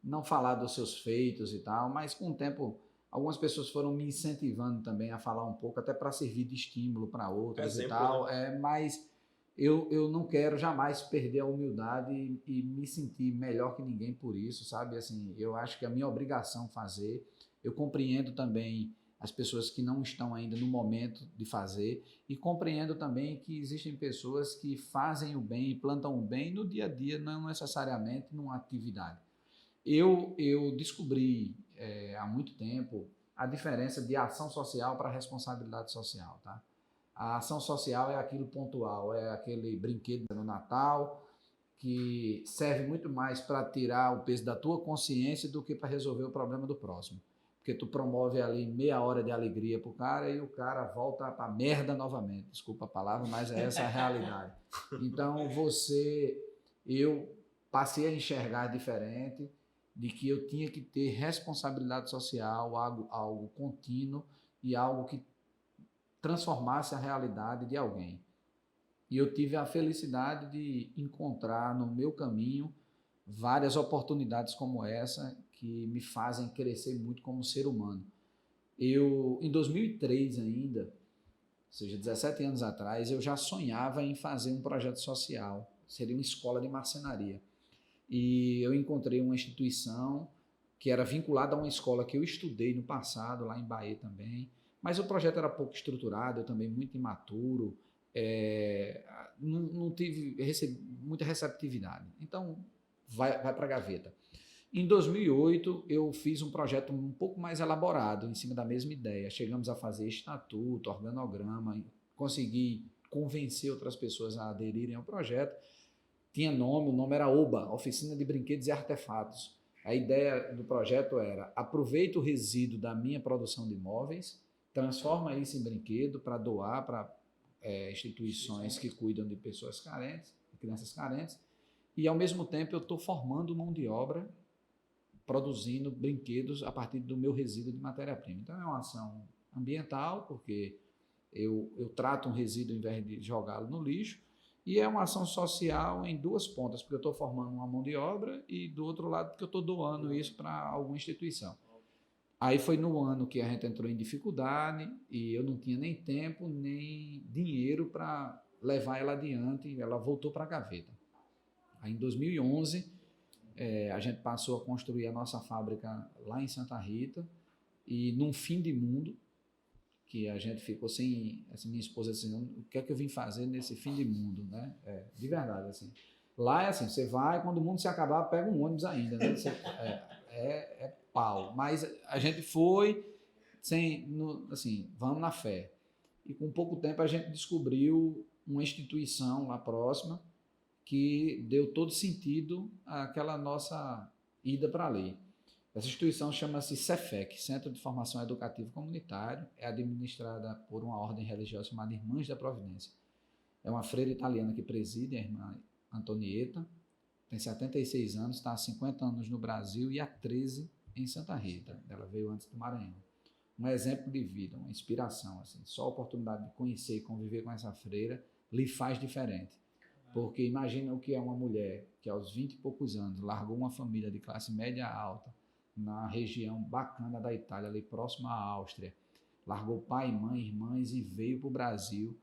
não falar dos seus feitos e tal, mas com o tempo algumas pessoas foram me incentivando também a falar um pouco, até para servir de estímulo para outras e tal, né? mas eu não quero jamais perder a humildade e me sentir melhor que ninguém por isso, sabe? Assim, eu acho que é a minha obrigação fazer. Eu compreendo também as pessoas que não estão ainda no momento de fazer e compreendo também que existem pessoas que fazem o bem, plantam o bem no dia a dia, não necessariamente numa atividade. Eu descobri há muito tempo a diferença de ação social para responsabilidade social, tá? A ação social é aquilo pontual, é aquele brinquedo no Natal que serve muito mais para tirar o peso da tua consciência do que para resolver o problema do próximo. Porque tu promove ali meia hora de alegria pro cara e o cara volta pra merda novamente. Desculpa a palavra, mas é essa a realidade. Então eu passei a enxergar diferente, de que eu tinha que ter responsabilidade social, algo contínuo e algo que transformasse a realidade de alguém. E eu tive a felicidade de encontrar no meu caminho várias oportunidades como essa que me fazem crescer muito como ser humano. Eu, em 2003 ainda, ou seja, 17 anos atrás, eu já sonhava em fazer um projeto social, seria uma escola de marcenaria. E eu encontrei uma instituição que era vinculada a uma escola que eu estudei no passado, lá em Bahia também, mas o projeto era pouco estruturado, eu também muito imaturo, não tive muita receptividade. Então, vai para a gaveta. Em 2008, eu fiz um projeto um pouco mais elaborado, em cima da mesma ideia. Chegamos a fazer estatuto, organograma, consegui convencer outras pessoas a aderirem ao projeto. Tinha nome, o nome era OBA, Oficina de Brinquedos e Artefatos. A ideia do projeto era: aproveita o resíduo da minha produção de móveis, transforma isso em brinquedo para doar para instituições que cuidam de pessoas carentes, de crianças carentes, e ao mesmo tempo eu estou formando mão de obra, produzindo brinquedos a partir do meu resíduo de matéria-prima. Então é uma ação ambiental, porque eu trato um resíduo em vez de jogá-lo no lixo, e é uma ação social em duas pontas, porque eu estou formando uma mão de obra e do outro lado porque eu estou doando isso para alguma instituição. Aí foi no ano que a gente entrou em dificuldade e eu não tinha nem tempo nem dinheiro para levar ela adiante, ela voltou para a gaveta. Aí em 2011 a gente passou a construir a nossa fábrica lá em Santa Rita e num fim de mundo, que a gente ficou sem, assim, minha esposa assim, o que é que eu vim fazer nesse fim de mundo, né? De verdade, assim. Lá é assim, você vai, quando o mundo se acabar, pega um ônibus ainda, né? É pau. Mas a gente foi, assim, vamos na fé. E com pouco tempo a gente descobriu uma instituição lá próxima que deu todo sentido àquela nossa ida para ali. Essa instituição chama-se CEFEC, Centro de Formação Educativo Comunitário, é administrada por uma ordem religiosa chamada Irmãs da Providência. É uma freira italiana que preside, a irmã Antonieta, tem 76 anos, está há 50 anos no Brasil e há 13 em Santa Rita. Ela veio antes do Maranhão. Um exemplo de vida, uma inspiração. Assim. Só a oportunidade de conhecer e conviver com essa freira lhe faz diferente. Porque imagina o que é uma mulher que aos 20 e poucos anos largou uma família de classe média alta, na região bacana da Itália, ali próximo à Áustria. Largou pai, mãe, irmãs e veio para o Brasil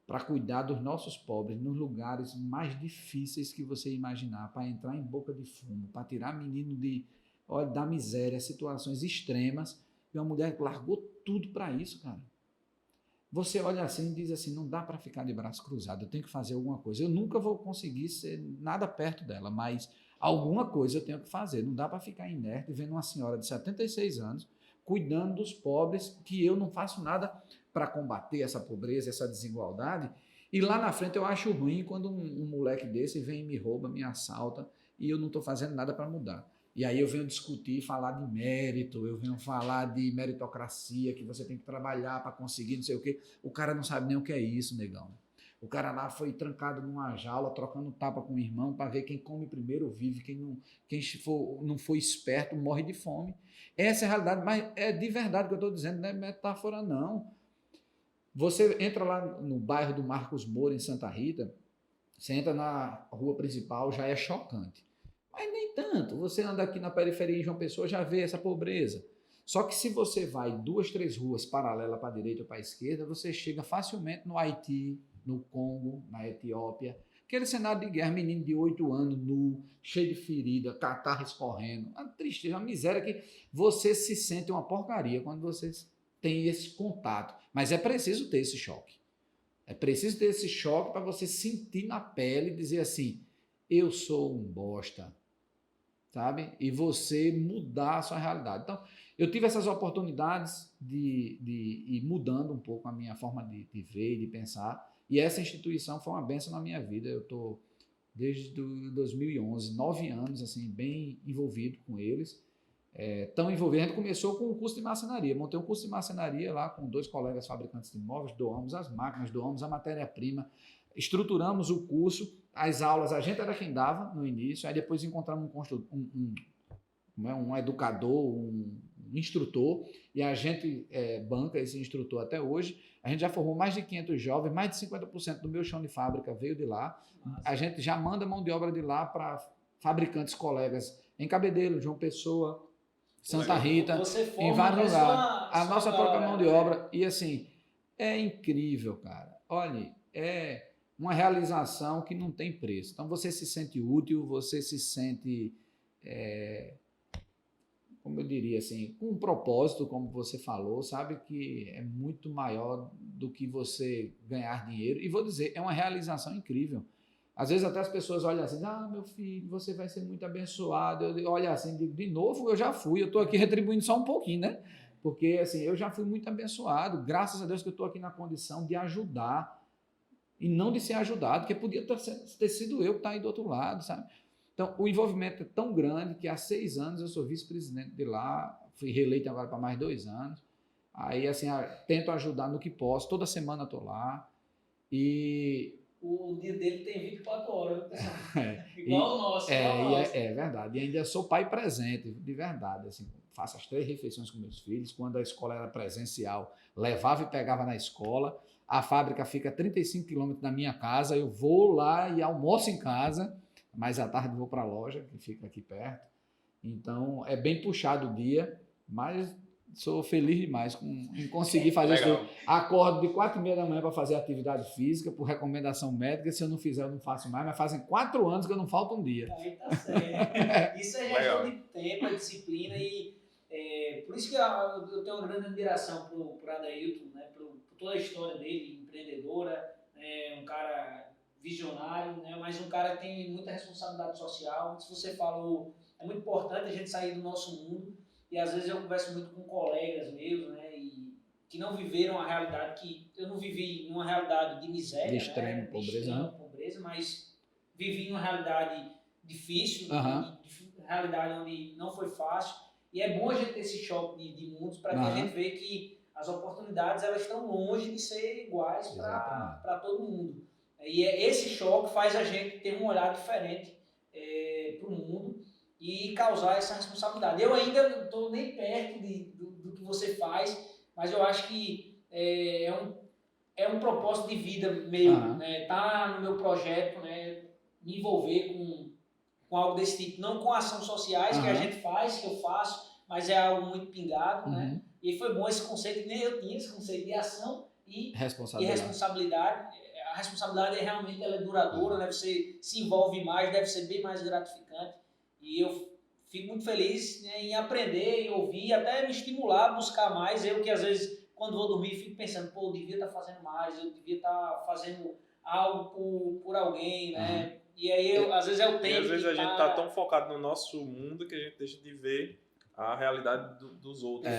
para cuidar dos nossos pobres nos lugares mais difíceis que você imaginar, para entrar em boca de fumo, para tirar menino da miséria, situações extremas. E uma mulher que largou tudo para isso, cara. Você olha assim e diz assim, não dá para ficar de braço cruzado, eu tenho que fazer alguma coisa. Eu nunca vou conseguir ser nada perto dela, mas alguma coisa eu tenho que fazer. Não dá para ficar inerte vendo uma senhora de 76 anos cuidando dos pobres, que eu não faço nada para combater essa pobreza, essa desigualdade. E lá na frente eu acho ruim quando um moleque desse vem e me rouba, me assalta, e eu não estou fazendo nada para mudar. E aí eu venho discutir, falar de mérito, eu venho falar de meritocracia, que você tem que trabalhar para conseguir não sei o quê. O cara não sabe nem o que é isso, negão. O cara lá foi trancado numa jaula, trocando tapa com o irmão para ver quem come primeiro vive, quem não foi esperto morre de fome. Essa é a realidade, mas é de verdade que eu estou dizendo, não é metáfora não. Você entra lá no bairro do Marcos Moura, em Santa Rita, você entra na rua principal, já é chocante. Mas nem tanto. Você anda aqui na periferia em João Pessoa, já vê essa pobreza. Só que se você vai 2, 3 ruas paralelas para a direita ou para a esquerda, você chega facilmente no Haiti, no Congo, na Etiópia. Aquele cenário de guerra, menino de 8 anos, nu, cheio de ferida, catarro escorrendo. Uma tristeza, uma miséria que você se sente uma porcaria quando você tem esse contato. Mas é preciso ter esse choque. É preciso ter esse choque para você sentir na pele e dizer assim, eu sou um bosta, sabe? E você mudar a sua realidade. Então, eu tive essas oportunidades de ir mudando um pouco a minha forma de ver e de pensar, e essa instituição foi uma bênção na minha vida. Eu estou, desde 2011, 9 anos, assim, bem envolvido com eles. Tão envolvido. A gente começou com um curso de marcenaria. Montei um curso de marcenaria lá com 2 colegas fabricantes de móveis, doamos as máquinas, doamos a matéria-prima, estruturamos o curso, as aulas, a gente era quem dava no início, aí depois encontramos um educador, um instrutor, e a gente banca esse instrutor até hoje. A gente já formou mais de 500 jovens, mais de 50% do meu chão de fábrica veio de lá. Nossa. A gente já manda mão de obra de lá para fabricantes colegas em Cabedelo, João Pessoa, Santa Rita, em vários lugares. A nossa própria mão de obra. E assim, é incrível, cara. Olha, é uma realização que não tem preço. Então você se sente útil, você se sente, como eu diria assim, com um propósito, como você falou, sabe, que é muito maior do que você ganhar dinheiro. E vou dizer, é uma realização incrível. Às vezes até as pessoas olham assim, meu filho, você vai ser muito abençoado. Eu olho assim, digo, de novo, eu já fui, eu estou aqui retribuindo só um pouquinho, né? Porque assim, eu já fui muito abençoado, graças a Deus que eu estou aqui na condição de ajudar e não de ser ajudado, porque podia ter sido eu que está aí do outro lado, sabe? Então, o envolvimento é tão grande que há 6 anos eu sou vice-presidente de lá, fui reeleito agora para mais 2 anos. Aí, assim, tento ajudar no que posso, toda semana estou lá e... O dia dele tem 24 horas, igual o nosso. É verdade. E ainda sou pai presente, de verdade. Assim, faço as 3 refeições com meus filhos. Quando a escola era presencial, levava e pegava na escola. A fábrica fica a 35 quilômetros da minha casa. Eu vou lá e almoço em casa. Mais à tarde vou para a loja, que fica aqui perto. Então, é bem puxado o dia, mas... sou feliz demais em conseguir fazer isso. Acordo de 4h30 da manhã para fazer atividade física, por recomendação médica. Se eu não fizer, eu não faço mais. Mas fazem 4 anos que eu não falta um dia. Aí tá certo. Isso é gestão de tempo, é disciplina. E por isso que eu tenho uma grande admiração por Adailton, né, por toda a história dele, empreendedora, um cara visionário, né, mas um cara que tem muita responsabilidade social. Se você falou, é muito importante a gente sair do nosso mundo. E às vezes eu converso muito com colegas meus, né, e que não viveram a realidade que eu não vivi, numa realidade de miséria, de extremo, né, pobreza, mas vivi numa realidade difícil, de realidade onde não foi fácil. E é bom a gente ter esse choque de mundos para que a gente veja que as oportunidades elas estão longe de ser iguais para todo mundo. E esse choque faz a gente ter um olhar diferente para o mundo e causar essa responsabilidade. Eu ainda não estou nem perto do que você faz, mas eu acho que é um propósito de vida meu, né? Tá no meu projeto, né? Me envolver com algo desse tipo, não com ações sociais que a gente faz, que eu faço, mas é algo muito pingado, né? E foi bom esse conceito, que nem eu tinha, esse conceito de ação e responsabilidade. A responsabilidade realmente ela é duradoura, né? Você se envolve mais, deve ser bem mais gratificante. E eu fico muito feliz, né, em aprender, em ouvir, até me estimular a buscar mais. Eu que às vezes, quando vou dormir, fico pensando, eu devia estar fazendo mais, eu devia estar fazendo algo por alguém, né? E aí, às vezes é o tempo. E às vezes a gente está tão focado no nosso mundo que a gente deixa de ver a realidade dos outros.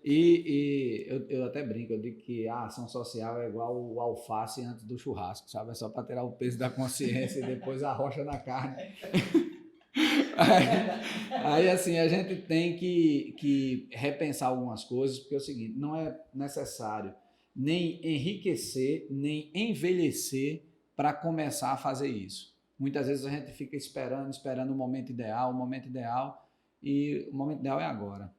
E eu até brinco, eu digo que a ação social é igual o alface antes do churrasco, sabe? É só para tirar o peso da consciência e depois a rocha na carne. Aí assim, a gente tem que repensar algumas coisas, porque é o seguinte, não é necessário nem enriquecer, nem envelhecer para começar a fazer isso. Muitas vezes a gente fica esperando o momento ideal, e o momento ideal é agora.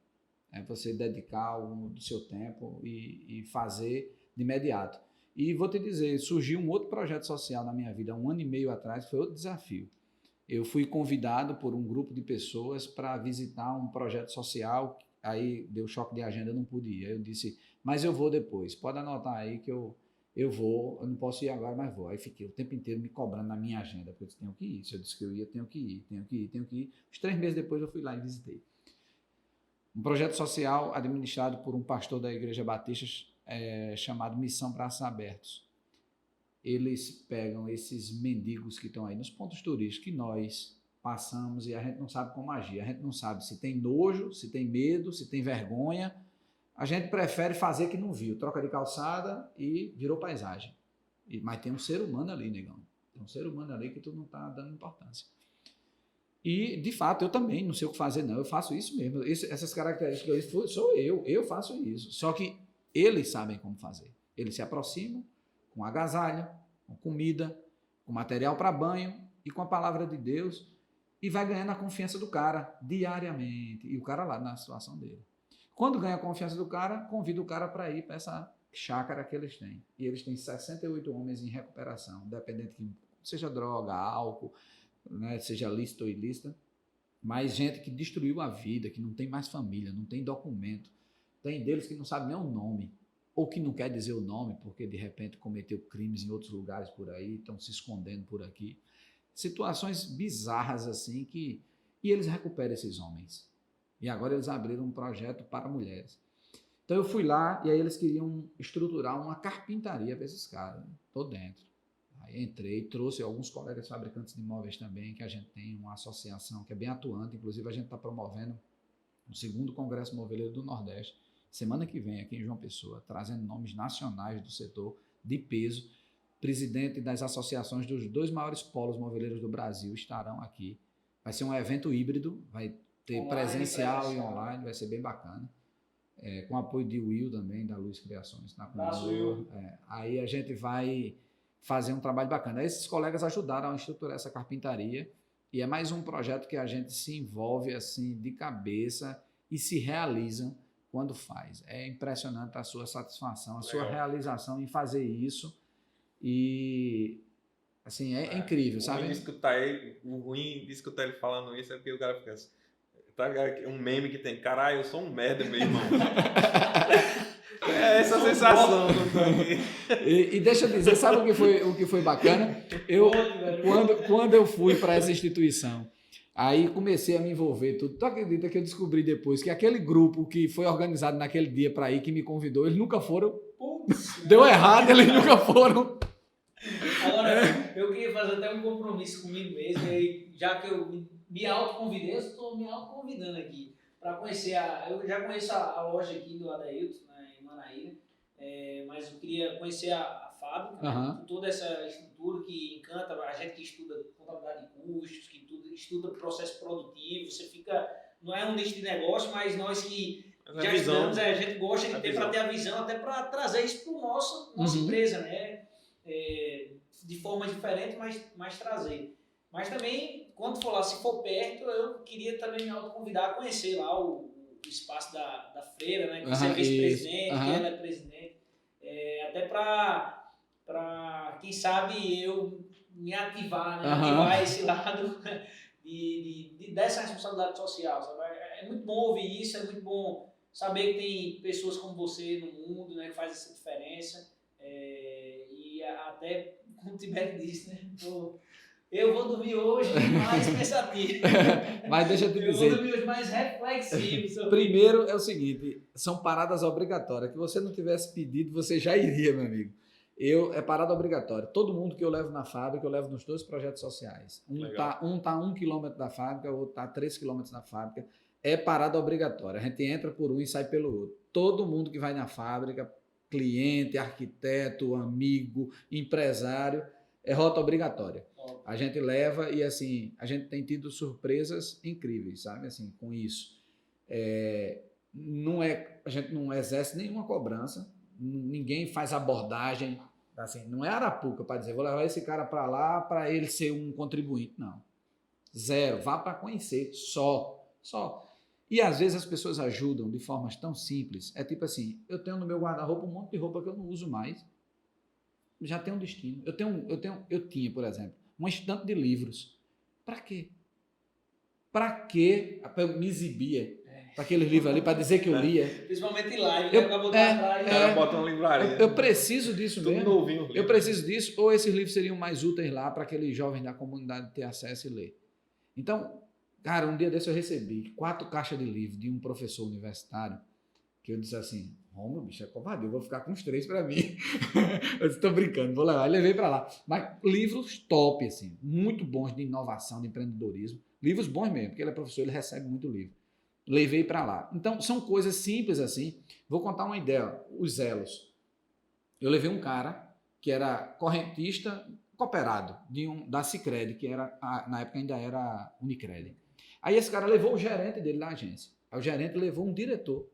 É você dedicar do seu tempo e fazer de imediato. E vou te dizer, surgiu um outro projeto social na minha vida, 1 ano e meio atrás, que foi outro desafio. eu fui convidado por um grupo de pessoas para visitar um projeto social, aí deu choque de agenda, eu não pude ir. Aí eu disse, mas eu vou depois, pode anotar aí que eu vou, eu não posso ir agora, mas vou. Aí fiquei o tempo inteiro me cobrando na minha agenda, porque eu disse, tenho que ir. Se eu disse que eu ia, tenho que ir, tenho que ir, tenho que ir. Uns 3 meses depois eu fui lá e visitei. Um projeto social administrado por um pastor da Igreja Batista chamado Missão Braços Abertos. Eles pegam esses mendigos que estão aí nos pontos turísticos que nós passamos e a gente não sabe como agir. A gente não sabe se tem nojo, se tem medo, se tem vergonha. A gente prefere fazer que não viu, troca de calçada e virou paisagem. Mas tem um ser humano ali, negão. Tem um ser humano ali que tu não está dando importância. E, de fato, eu também não sei o que fazer, não. Eu faço isso mesmo. Essas características sou eu faço isso. Só que eles sabem como fazer. Eles se aproximam com agasalho, com comida, com material para banho e com a palavra de Deus e vai ganhando a confiança do cara diariamente. E o cara lá na situação dele. Quando ganha a confiança do cara, convida o cara para ir para essa chácara que eles têm. E eles têm 68 homens em recuperação, dependente que seja droga, álcool, né, seja lícita ou ilícita, mas gente que destruiu a vida, que não tem mais família, não tem documento, tem deles que não sabe nem o nome, ou que não quer dizer o nome porque de repente cometeu crimes em outros lugares por aí, estão se escondendo por aqui. Situações bizarras assim que... E eles recuperam esses homens. E agora eles abriram um projeto para mulheres. Então eu fui lá e aí eles queriam estruturar uma carpintaria para esses caras. Estou dentro. Aí entrei, trouxe alguns colegas fabricantes de imóveis também, que a gente tem uma associação que é bem atuante, inclusive a gente está promovendo o 2º Congresso Moveleiro do Nordeste, semana que vem aqui em João Pessoa, trazendo nomes nacionais do setor de peso. Presidente das associações dos 2 maiores polos moveleiros do Brasil estarão aqui. Vai ser um evento híbrido, vai ter presencial e online, vai ser bem bacana. Com apoio de Will também, da Luz Criações. Aí a gente vai fazer um trabalho bacana. Esses colegas ajudaram a estruturar essa carpintaria e é mais um projeto que a gente se envolve assim de cabeça e se realiza quando faz. É impressionante a sua satisfação, a sua realização em fazer isso e assim, é incrível, sabe? O ruim de escutar ele falando isso é porque o cara fica assim, tá um meme que tem, caralho, eu sou um merda, meu irmão. É essa sensação. E deixa eu dizer, sabe o que foi bacana? Quando eu fui para essa instituição, aí comecei a me envolver tudo. Tu acredita que eu descobri depois que aquele grupo que foi organizado naquele dia para ir, que me convidou, eles nunca foram. Deu errado, eles nunca foram. Agora, eu queria fazer até um compromisso comigo mesmo, e já que eu me autoconvidei, eu estou me autoconvidando aqui para conhecer eu já conheço a loja aqui do Adailton, né, em Manaíra, mas eu queria conhecer a fábrica, né, toda essa estrutura que encanta a gente que estuda contabilidade de custos, que estuda processo produtivo, você fica, não é um nicho de negócio, mas nós que já estudamos, a gente gosta de ter para ter a visão, até para trazer isso para nossa empresa, né? De forma diferente, mas trazer. Mas também, quando for lá, se for perto, eu queria também me autoconvidar a conhecer lá o espaço da Freira, né? Que você é vice-presidente, que ela é presidente. Até para, quem sabe, eu me ativar, né? Ativar esse lado dessa responsabilidade social, sabe? É muito bom ouvir isso, é muito bom saber que tem pessoas como você no mundo, né? Que faz essa diferença. E até, como o Tibério disse, né? Eu vou dormir hoje mais pensativo. Mas deixa eu te dizer. Eu vou dormir hoje mais reflexivo. Primeiro é o seguinte, são paradas obrigatórias. Que você não tivesse pedido, você já iria, meu amigo. É parada obrigatória. Todo mundo que eu levo na fábrica, eu levo nos 2 projetos sociais. Um tá a 1 quilômetro da fábrica, o outro está a 3 quilômetros da fábrica. É parada obrigatória. A gente entra por um e sai pelo outro. Todo mundo que vai na fábrica, cliente, arquiteto, amigo, empresário, é rota obrigatória. A gente leva e assim, a gente tem tido surpresas incríveis, sabe, assim, com isso. A gente não exerce nenhuma cobrança, ninguém faz abordagem, assim, não é arapuca para dizer, vou levar esse cara para lá para ele ser um contribuinte, não. Zero, vá para conhecer, só. E às vezes as pessoas ajudam de formas tão simples, é tipo assim, eu tenho no meu guarda-roupa um monte de roupa que eu não uso mais, já tem um destino. Eu tinha, por exemplo, uma estante de livros Pra quê? Pra quê? Pra eu me exibir para aquele livro ali, para dizer que eu lia. Principalmente em live, né? Pra botar atrás. Bota uma livraria. Eu preciso disso Tudo mesmo. novinho. Eu preciso disso, ou esses livros seriam mais úteis lá para aqueles jovens da comunidade ter acesso e ler. Então, cara, um dia desse eu recebi 4 caixas de livro de um professor universitário, que eu disse assim, Romulo, bicho, é covardia, eu vou ficar com uns 3 para mim. Eu estou brincando, vou levar. Eu levei para lá. Mas livros top, assim, muito bons de inovação, de empreendedorismo. Livros bons mesmo, porque ele é professor, ele recebe muito livro. Levei para lá. Então, são coisas simples assim. Vou contar uma ideia, os elos. Eu levei um cara que era correntista cooperado da Sicredi, que era, na época ainda era Unicred. Aí esse cara levou o gerente dele da agência. Aí o gerente levou um diretor,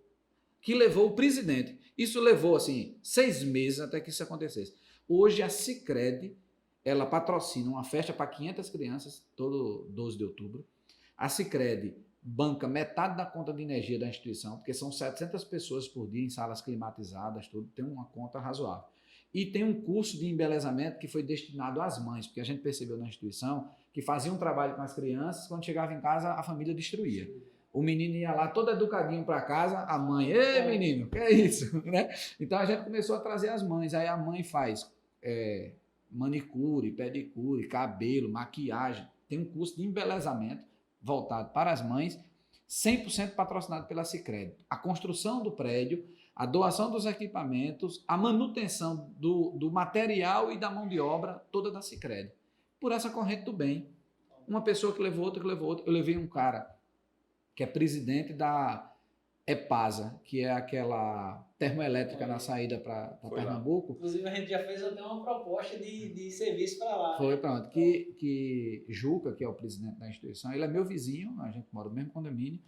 que levou o presidente. Isso levou, assim, 6 meses até que isso acontecesse. Hoje a Sicredi, ela patrocina uma festa para 500 crianças, todo 12 de outubro. A Sicredi banca metade da conta de energia da instituição, porque são 700 pessoas por dia em salas climatizadas, tudo, tem uma conta razoável. E tem um curso de embelezamento que foi destinado às mães, porque a gente percebeu na instituição que fazia um trabalho com as crianças, quando chegava em casa a família destruía. O menino ia lá todo educadinho para casa, a mãe, ei menino, que é isso? Né? Então a gente começou a trazer as mães, aí a mãe faz manicure, pedicure, cabelo, maquiagem, tem um curso de embelezamento voltado para as mães, 100% patrocinado pela Sicredi. A construção do prédio, a doação dos equipamentos, a manutenção do material e da mão de obra, toda da Sicredi. Por essa corrente do bem. Uma pessoa que levou outra, Eu levei um cara que é presidente da EPASA, que é aquela termoelétrica na saída para Pernambuco. Inclusive, a gente já fez até uma proposta de serviço para lá. Foi, pronto. Que Juca, que é o presidente da instituição, ele é meu vizinho, a gente mora no mesmo condomínio,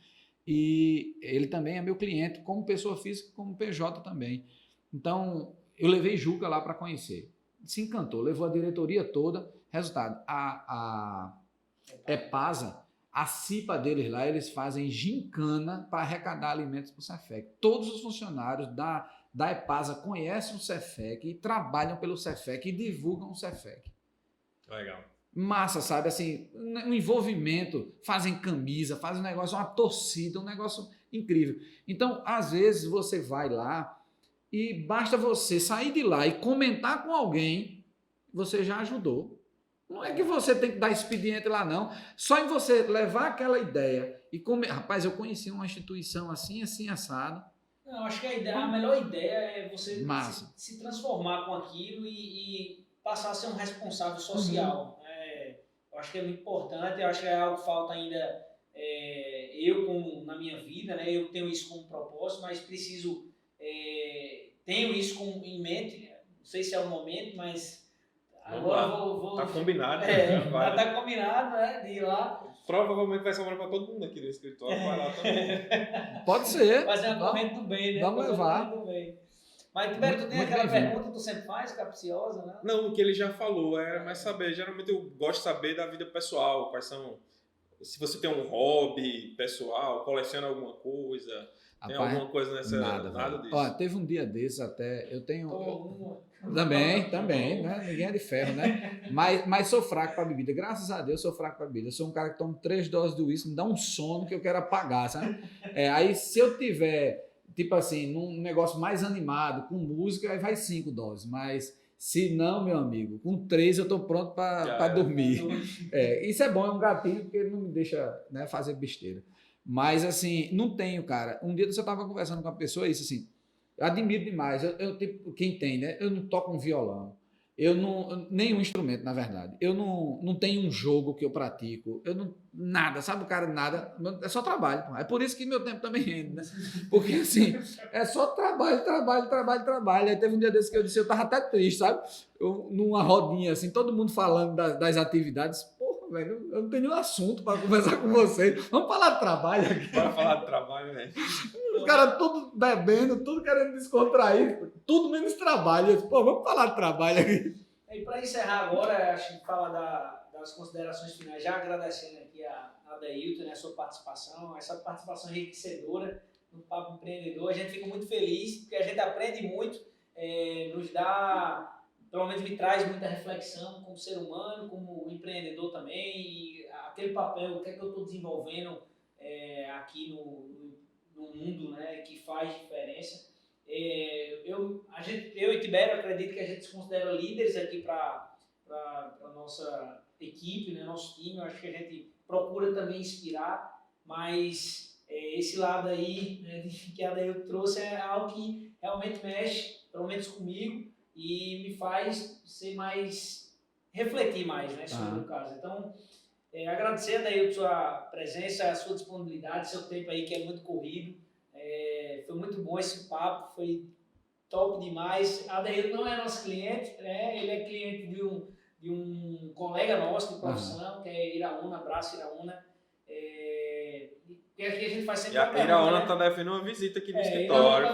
e ele também é meu cliente, como pessoa física, como PJ também. Então, eu levei Juca lá para conhecer. Se encantou, levou a diretoria toda. Resultado, a EPASA, a CIPA deles lá, eles fazem gincana para arrecadar alimentos para o Cefec. Todos os funcionários da EPASA conhecem o Cefec e trabalham pelo Cefec e divulgam o Cefec. Legal. Massa, sabe? Assim, um envolvimento, fazem camisa, fazem um negócio, uma torcida, um negócio incrível. Então, às vezes, você vai lá e basta você sair de lá e comentar com alguém, você já ajudou. Não é que você tem que dar expediente lá, não. Só em você levar aquela ideia e comer. Rapaz, eu conheci uma instituição assim, assim, assado. Não, acho que a melhor ideia é você se transformar com aquilo e passar a ser um responsável social. Eu acho que é muito importante, eu acho que é algo que falta ainda na minha vida, né? Eu tenho isso como propósito, mas preciso, tenho isso em mente, não sei se é o momento, mas agora vou... Tá combinado. Tá combinado, né? De ir lá. Provavelmente vai sobrar para todo mundo aqui no escritório, vai lá também. Pode ser. Fazer uma corrente do bem, né? Vamos levar. Mas, Tiberio, tu tem aquela pergunta que tu sempre faz, capciosa, né? Não, o que ele já falou, mais saber. Geralmente eu gosto de saber da vida pessoal, quais são... Se você tem um hobby pessoal, coleciona alguma coisa, tem alguma coisa nessa... Nada disso. Ó, teve um dia desses até, eu tenho... Também, né? Ninguém é de ferro, né? Mas sou fraco para bebida. Graças a Deus sou fraco para bebida. Eu sou um cara que toma 3 doses de uísque, me dá um sono que eu quero apagar, sabe? Aí se eu tiver, tipo assim, num negócio mais animado, com música, aí vai 5 doses. Mas se não, meu amigo, com 3 eu tô pronto para dormir. Isso é bom, é um gatilho, porque ele não me deixa, né, fazer besteira. Mas assim, não tenho, cara. Um dia eu estava conversando com uma pessoa, isso assim, eu admiro demais. Eu tipo, quem tem, né? Eu não toco um violão. Nenhum instrumento, na verdade. Eu não tenho um jogo que eu pratico. Nada, sabe o cara? Nada. É só trabalho. Pô. É por isso que meu tempo também rende, né? Porque assim, é só trabalho. Aí teve um dia desse que eu disse, eu tava até triste, sabe? Numa rodinha, assim, todo mundo falando das atividades. Porra, velho, eu não tenho nenhum assunto para conversar com vocês. Vamos falar de trabalho aqui. Bora falar de trabalho, velho. Os caras tudo bebendo, tudo querendo descontrair, tudo menos trabalho. Eu disse, pô, vamos falar de trabalho aqui. E para encerrar agora, acho que fala das considerações finais, já agradecendo aqui a Adeilton, né, a sua participação, essa participação enriquecedora no Papo Empreendedor. A gente fica muito feliz, porque a gente aprende muito, nos dá, pelo menos me traz muita reflexão como ser humano, como empreendedor também, e a aquele papel, o que é que eu estou desenvolvendo aqui no mundo, né, que faz diferença. Eu e Tibério acredito que a gente se considera líderes aqui para a nossa equipe, né, nosso time. Eu acho que a gente procura também inspirar, mas esse lado aí, né, que a Adailton trouxe é algo que realmente mexe, pelo menos comigo, e me faz refletir mais, né, sobre o caso. Então, agradecer, Adailton, sua presença, a sua disponibilidade, seu tempo aí que é muito corrido. Foi muito bom esse papo, foi top demais. Adailton não é nosso cliente, né? Ele é cliente de um colega nosso de profissão, que é Iraúna, abraço Iraúna. Que aqui a gente faz sempre a Iraúna está devendo uma visita aqui no escritório.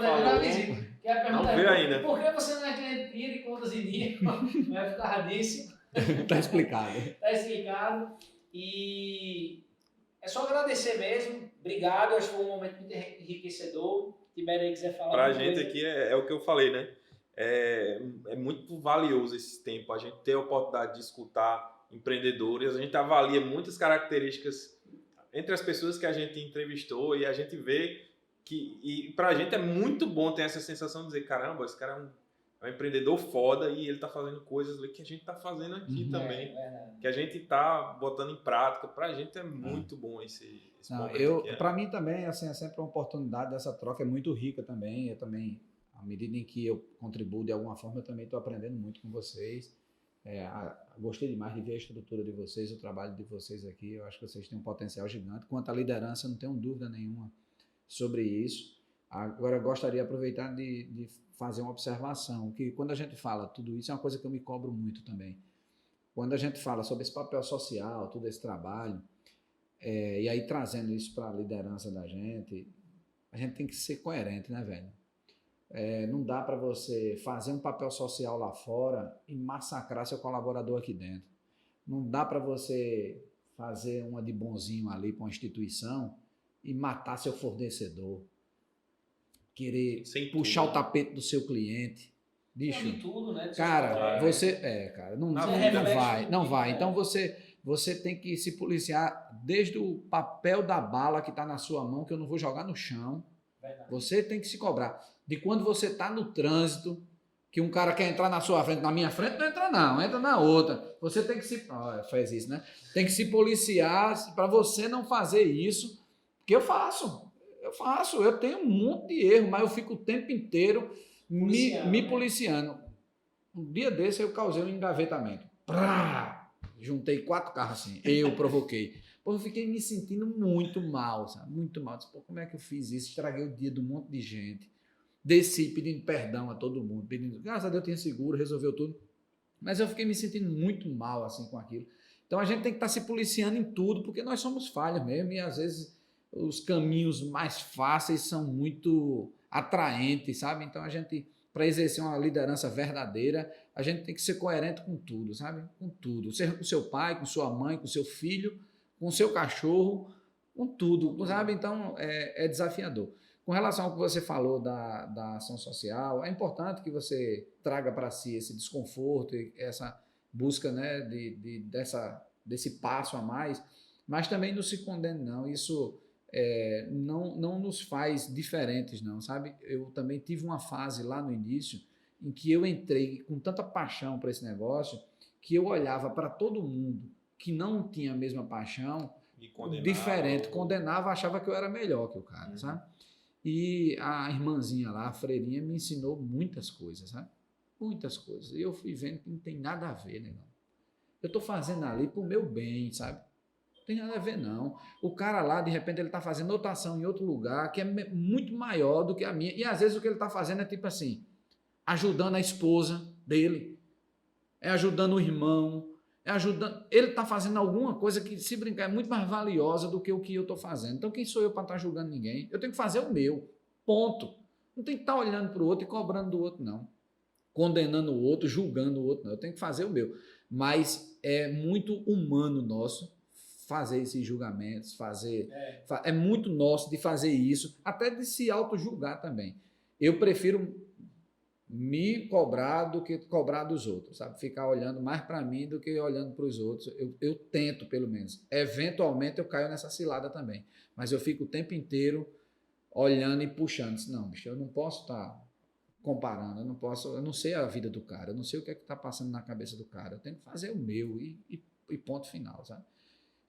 Não veio ainda. Por que você não é cliente PIA de contas em dia? Não é por causa disso. Está explicado. Está explicado. E é só agradecer mesmo. Obrigado, acho que foi um momento muito enriquecedor. Tibério aí quiser falar. Para a gente aqui é o que eu falei, né? É muito valioso esse tempo, a gente ter a oportunidade de escutar empreendedores, a gente avalia muitas características entre as pessoas que a gente entrevistou e a gente vê e para a gente é muito bom ter essa sensação de dizer, caramba, esse cara é um empreendedor foda e ele está fazendo coisas que a gente está fazendo aqui também, que a gente está botando em prática. Para a gente é muito bom esse momento. Para mim também, assim, é sempre uma oportunidade dessa troca, é muito rica também. Eu também, à medida em que eu contribuo de alguma forma, eu também estou aprendendo muito com vocês. Gostei demais de ver a estrutura de vocês, o trabalho de vocês aqui. Eu acho que vocês têm um potencial gigante. Quanto à liderança, não tenho dúvida nenhuma sobre isso. Agora, eu gostaria de aproveitar de fazer uma observação, que quando a gente fala tudo isso, é uma coisa que eu me cobro muito também. Quando a gente fala sobre esse papel social, todo esse trabalho, e aí trazendo isso para a liderança da gente, a gente tem que ser coerente, né, velho? Não dá para você fazer um papel social lá fora e massacrar seu colaborador aqui dentro. Não dá para você fazer uma de bonzinho ali para uma instituição e matar seu fornecedor. Querer puxar o tapete do seu cliente. Bicho, tudo, né? Cara, cara, não vai. Então você tem que se policiar desde o papel da bala que está na sua mão, que eu não vou jogar no chão. Verdade. Você tem que se cobrar. De quando você está no trânsito, que um cara quer entrar na sua frente, na minha frente não entra não, entra na outra. Você tem que faz isso, né? Tem que se policiar para você não fazer isso, porque eu faço, eu tenho um monte de erro, mas eu fico o tempo inteiro me policiando. Um dia desse eu causei um engavetamento. Juntei 4 carros assim, eu provoquei. Pô, eu fiquei me sentindo muito mal, sabe? Muito mal. Disse, pô, como é que eu fiz isso? Estraguei o dia de um monte de gente. Desci pedindo perdão a todo mundo. Graças a Deus eu tinha seguro, resolveu tudo. Mas eu fiquei me sentindo muito mal assim com aquilo. Então a gente tem que estar se policiando em tudo, porque nós somos falhas mesmo e às vezes os caminhos mais fáceis são muito atraentes, sabe? Então a gente, para exercer uma liderança verdadeira, a gente tem que ser coerente com tudo, sabe? Com tudo. Seja com seu pai, com sua mãe, com seu filho, com seu cachorro, com tudo, sabe? Então é desafiador. Com relação ao que você falou da ação social, é importante que você traga para si esse desconforto e essa busca, né, desse passo a mais, mas também não se condene, não. Isso não nos faz diferentes, não, sabe? Eu também tive uma fase lá no início em que eu entrei com tanta paixão para esse negócio que eu olhava para todo mundo que não tinha a mesma paixão, condenava, achava que eu era melhor que o cara, sabe? E a irmãzinha lá, a freirinha, me ensinou muitas coisas, sabe? Muitas coisas. E eu fui vendo que não tem nada a ver, né? Eu estou fazendo ali pro meu bem, sabe? Não tem nada a ver, não. O cara lá, de repente, ele está fazendo outra ação em outro lugar que é muito maior do que a minha. E às vezes o que ele está fazendo é tipo assim, ajudando a esposa dele, ajudando o irmão, ajudando. Ele está fazendo alguma coisa que, se brincar, é muito mais valiosa do que o que eu estou fazendo. Então, quem sou eu para estar julgando ninguém? Eu tenho que fazer o meu. Ponto. Não tem que estar olhando para o outro e cobrando do outro, não. Condenando o outro, julgando o outro, não. Eu tenho que fazer o meu. Mas é muito humano nosso fazer esses julgamentos, é muito nosso de fazer isso, até de se auto-julgar também. Eu prefiro me cobrar do que cobrar dos outros, sabe? Ficar olhando mais para mim do que olhando para os outros. Eu tento, pelo menos. Eventualmente eu caio nessa cilada também, mas eu fico o tempo inteiro olhando e puxando. Não, bicho, eu não posso estar comparando, eu não sei a vida do cara, eu não sei o que é que está passando na cabeça do cara, eu tenho que fazer o meu e ponto final, sabe?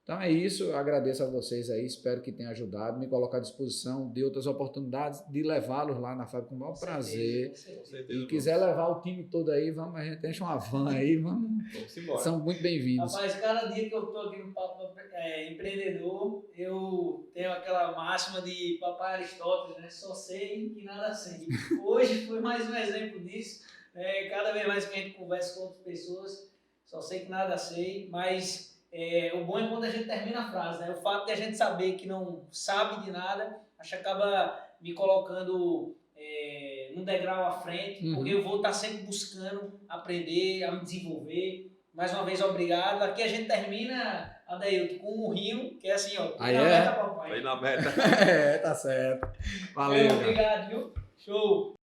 Então é isso, eu agradeço a vocês aí, espero que tenha ajudado, me colocar à disposição de outras oportunidades de levá-los lá na fábrica com o maior prazer. Com certeza, E quiser levar o time todo aí, vamos, a gente enche uma van aí, vamos embora. são muito bem-vindos. Rapaz, cada dia que eu estou aqui no Papo Empreendedor, eu tenho aquela máxima de Papai Aristóteles, né? Só sei que nada sei. Hoje foi mais um exemplo disso. Cada vez mais que a gente conversa com outras pessoas, só sei que nada sei, mas o bom é quando a gente termina a frase, né? O fato de a gente saber que não sabe de nada, acho que acaba me colocando num degrau à frente, porque eu vou estar sempre buscando aprender, a me desenvolver. Mais uma vez, obrigado. Aqui a gente termina, Adailton, com um murrinho, que é assim, ó. Aí na meta, papai. Foi na meta. Tá certo. Valeu. Obrigado, viu? Show.